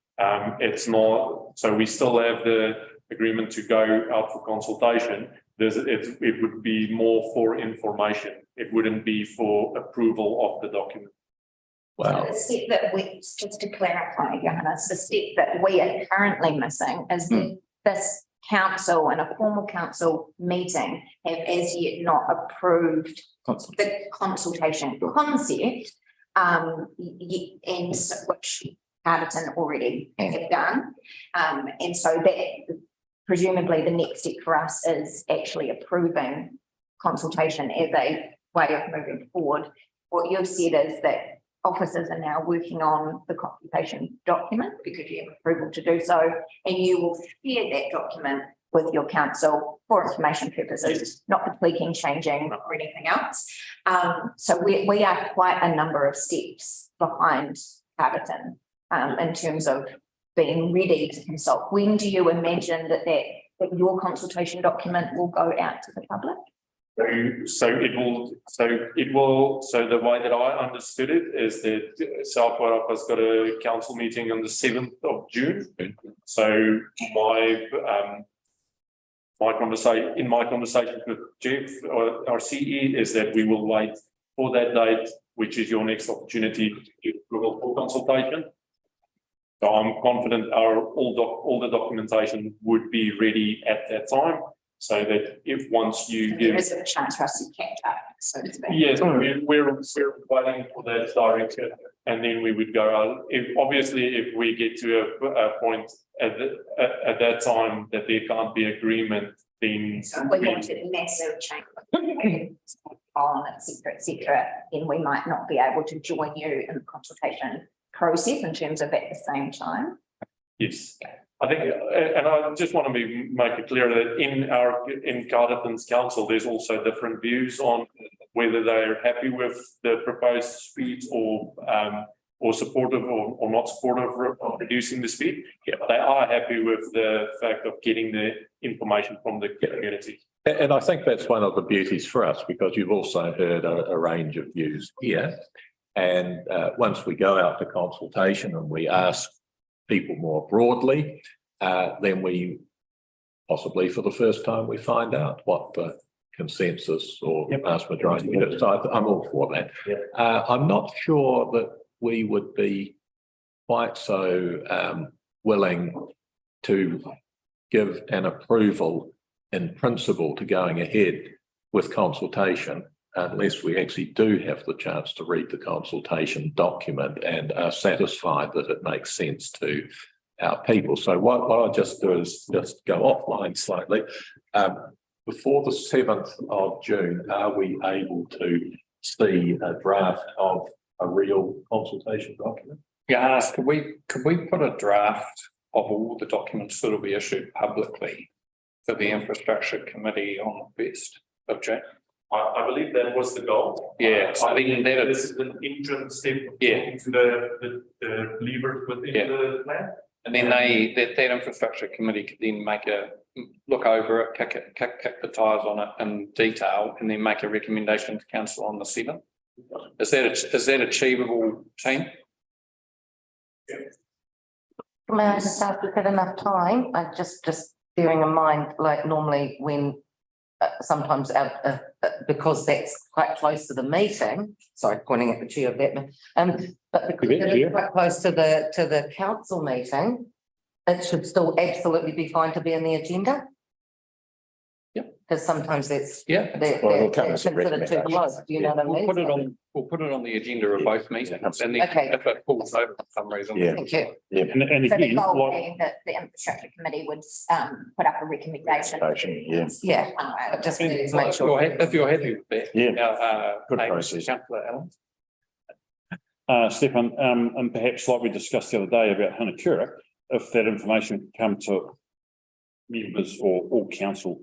It's not, so we still have the agreement to go out for consultation. It would be more for information. It wouldn't be for approval of the document. Wow. The step that just to clarify, Johannes, the step that we are currently missing is that this council in a formal council meeting have as yet not approved the consultation concept, and which Carterton already have done. And so that presumably the next step for us is actually approving consultation as a way of moving forward. What you've said is that officers are now working on the consultation document because you have approval to do so, and you will share that document with your council for information purposes, not for tweaking, changing, or anything else. So we are quite a number of steps behind Carterton in terms of being ready to consult. When do you imagine that your consultation document will go out to the public? So the way that I understood it is that South Wairaka's got a council meeting on the 7th of June. So my conversation with Jeff, our CE, is that we will wait for that date, which is your next opportunity to get approval for consultation. So I'm confident all the documentation would be ready at that time. So that if once you give, there is a chance for us to catch up, so to speak. yes, we're waiting for that direction, and then we would go out. If we get to a point at that time that there can't be agreement, then So if we wanted massive change on et cetera, then we might not be able to join you in the consultation process in terms of at the same time. yes. I think, and I just want to make it clear that in Carterton's council, there's also different views on whether they're happy with the proposed speeds or supportive or not supportive of reducing the speed. Yeah, they are happy with the fact of getting the information from the community. And I think that's one of the beauties for us, because you've also heard a range of views here. And once we go out to consultation and we ask people more broadly, then we possibly for the first time we find out what the consensus or vast majority is. So I'm all for that. I'm not sure that we would be quite so willing to give an approval in principle to going ahead with consultation unless we actually do have the chance to read the consultation document and are satisfied that it makes sense to our people. So what I'll just do is just go offline slightly. Before the 7th of June, are we able to see a draft of a real consultation document? Yeah, could we put a draft of all the documents that will be issued publicly for the infrastructure committee on the 1st of June? I believe that was the goal. Yeah, so then this is an interim step into the levers within the plan. And then that infrastructure committee could then look over it, kick the tires on it in detail, and then make a recommendation to council on the 7th. Is that achievable, team? May I just ask, we've had enough time? I just bearing in mind, like normally when sometimes because that's quite close to the meeting, sorry, pointing at the chair of that, but because it's quite close to the council meeting, it should still absolutely be fine to be in the agenda. Because sometimes that's considered too close. Do you know what I mean? We'll put it on the agenda of both meetings, and then if it falls over for some reason. Thank you. And So the again, goal being that the infrastructure committee would put up a recommendation. Just to make sure. If you're happy with that. Good process. Councillor Allen. Stefan, and perhaps like we discussed the other day about Hanakura, if that information can come to members or all council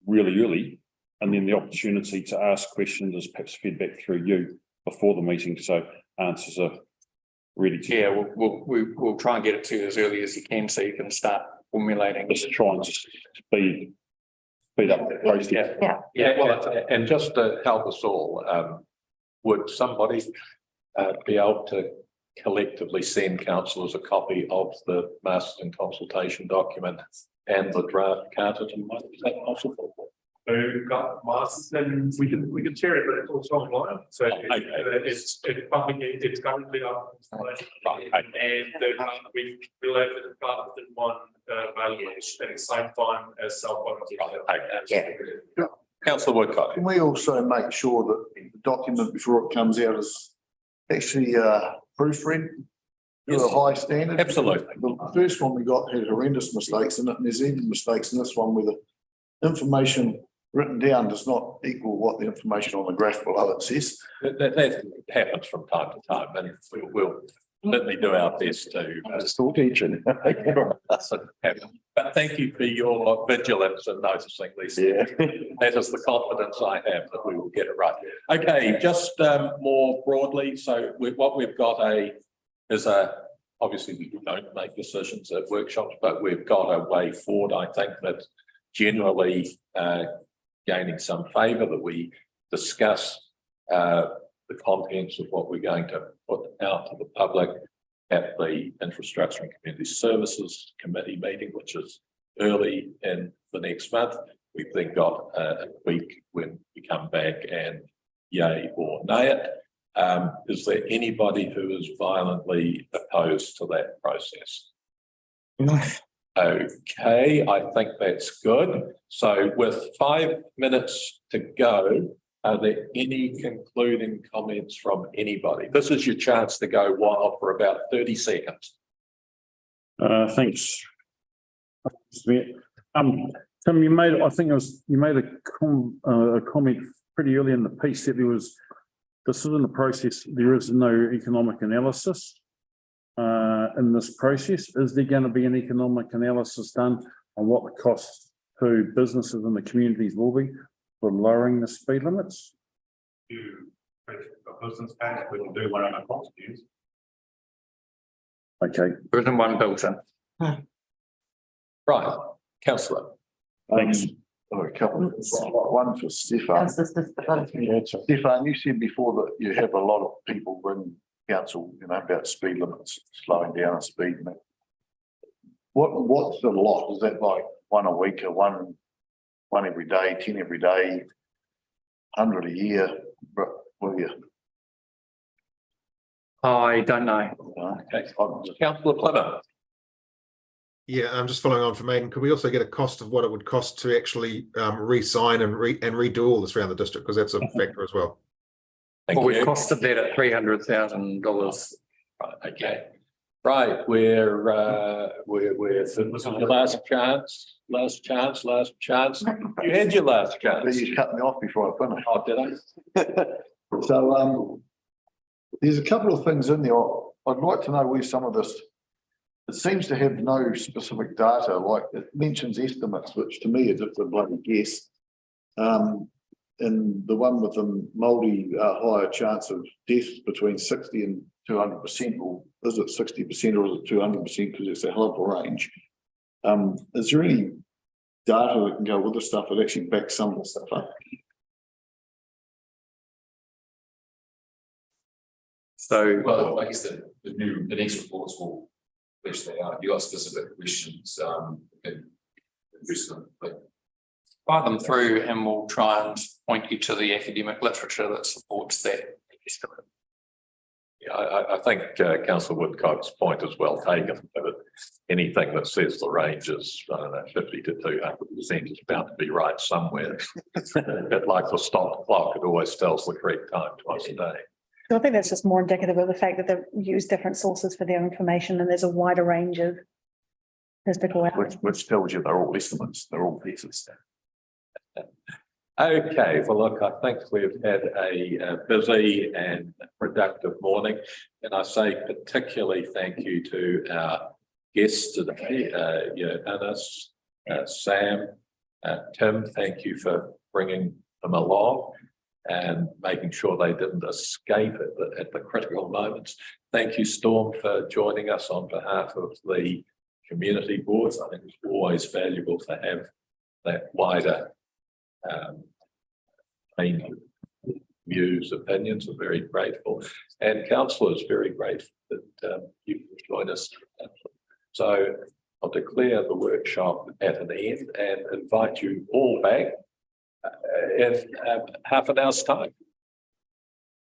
really early, and then the opportunity to ask questions is perhaps feedback through you before the meeting, so answers are ready to. Yeah, we'll try and get it to you as early as you can, so you can start formulating. Just try and speed up that process. Well, and just to help us all, would somebody be able to collectively send councillors a copy of the Marsden consultation document and the draft Carterton? Is that possible? So we've got masks and we can share it, but it's also online. So it's publicly, it's currently up. And we will have the department one available at the same time as cell phone. Councillor Woodcock. Can we also make sure that the document before it comes out is actually proofread to a high standard? Absolutely. The first one we got had horrendous mistakes in it, and there's even mistakes in this one where the information written down does not equal what the information on the graph below it says. That happens from time to time, and we'll certainly do our best to. Still teaching. But thank you for your vigilance in noticing these. Yeah. That is the confidence I have that we will get it right. Okay, just more broadly, so what we've got is obviously we don't make decisions at workshops, but we've got a way forward, I think, that generally gaining some favour, that we discuss the contents of what we're going to put out to the public at the Infrastructure and Community Services Committee meeting, which is early in the next month. We've then got a week when we come back and yay or nay it. Is there anybody who is violently opposed to that process? No. Okay, I think that's good. So with 5 minutes to go, are there any concluding comments from anybody? This is your chance to go wild for about 30 seconds. Thanks. Tim, you made, I think it was, you made a comment pretty early in the piece that this isn't a process, there is no economic analysis in this process. Is there going to be an economic analysis done on what the costs to businesses and the communities will be for lowering the speed limits? Business case, we will do one on our cost views. Okay. There isn't one built in. Right, councillor. Thanks. A couple, one for Stefan. Stefan, you said before that you have a lot of people ring council, about speed limits, slowing down a speed limit. What's the lot? Is that like one a week or one every day, 10 every day, 100 a year? What you? I don't know. Okay, councillor Plymouth. Yeah, I'm just following on from Aidan. Could we also get a cost of what it would cost to actually re-sign and redo all this around the district? Because that's a factor as well. Well, we costed that at $300,000. Right, okay. Right, we're this is your last chance. You had your last chance. You cut me off before I finish. Oh, did I? So there's a couple of things in there. I'd like to know where some of this. It seems to have no specific data, like it mentions estimates, which to me is just a bloody guess. And the one with the Māori higher chance of death between 60 and 200%, or is it 60% or is it 200%? Because it's a hell of a range. Is there any data that can go with the stuff that actually backs some of the stuff up? So, well, I guess the next reports will flesh that out. You got specific questions, and address them. fire them through and we'll try and point you to the academic literature that supports that. Yeah, I think Councillor Woodcock's point is well taken. But anything that says the range is, I don't know, 50 to 200% is bound to be right somewhere. A bit like the stop clock, it always tells the correct time twice a day. So I think that's just more indicative of the fact that they use different sources for their information, and there's a wider range of statistical. Which tells you they're all estimates, they're all pieces. Okay, well, look, I think we've had a busy and productive morning, and I say particularly thank you to our guests today, Hannes, Sam, Tim. Thank you for bringing them along and making sure they didn't escape at the critical moments. Thank you, Storm, for joining us on behalf of the community boards. I think it's always valuable to have that wider views, opinions. Are very grateful, and councillors very grateful that you can join us. So I'll declare the workshop at an end and invite you all back in half an hour's time.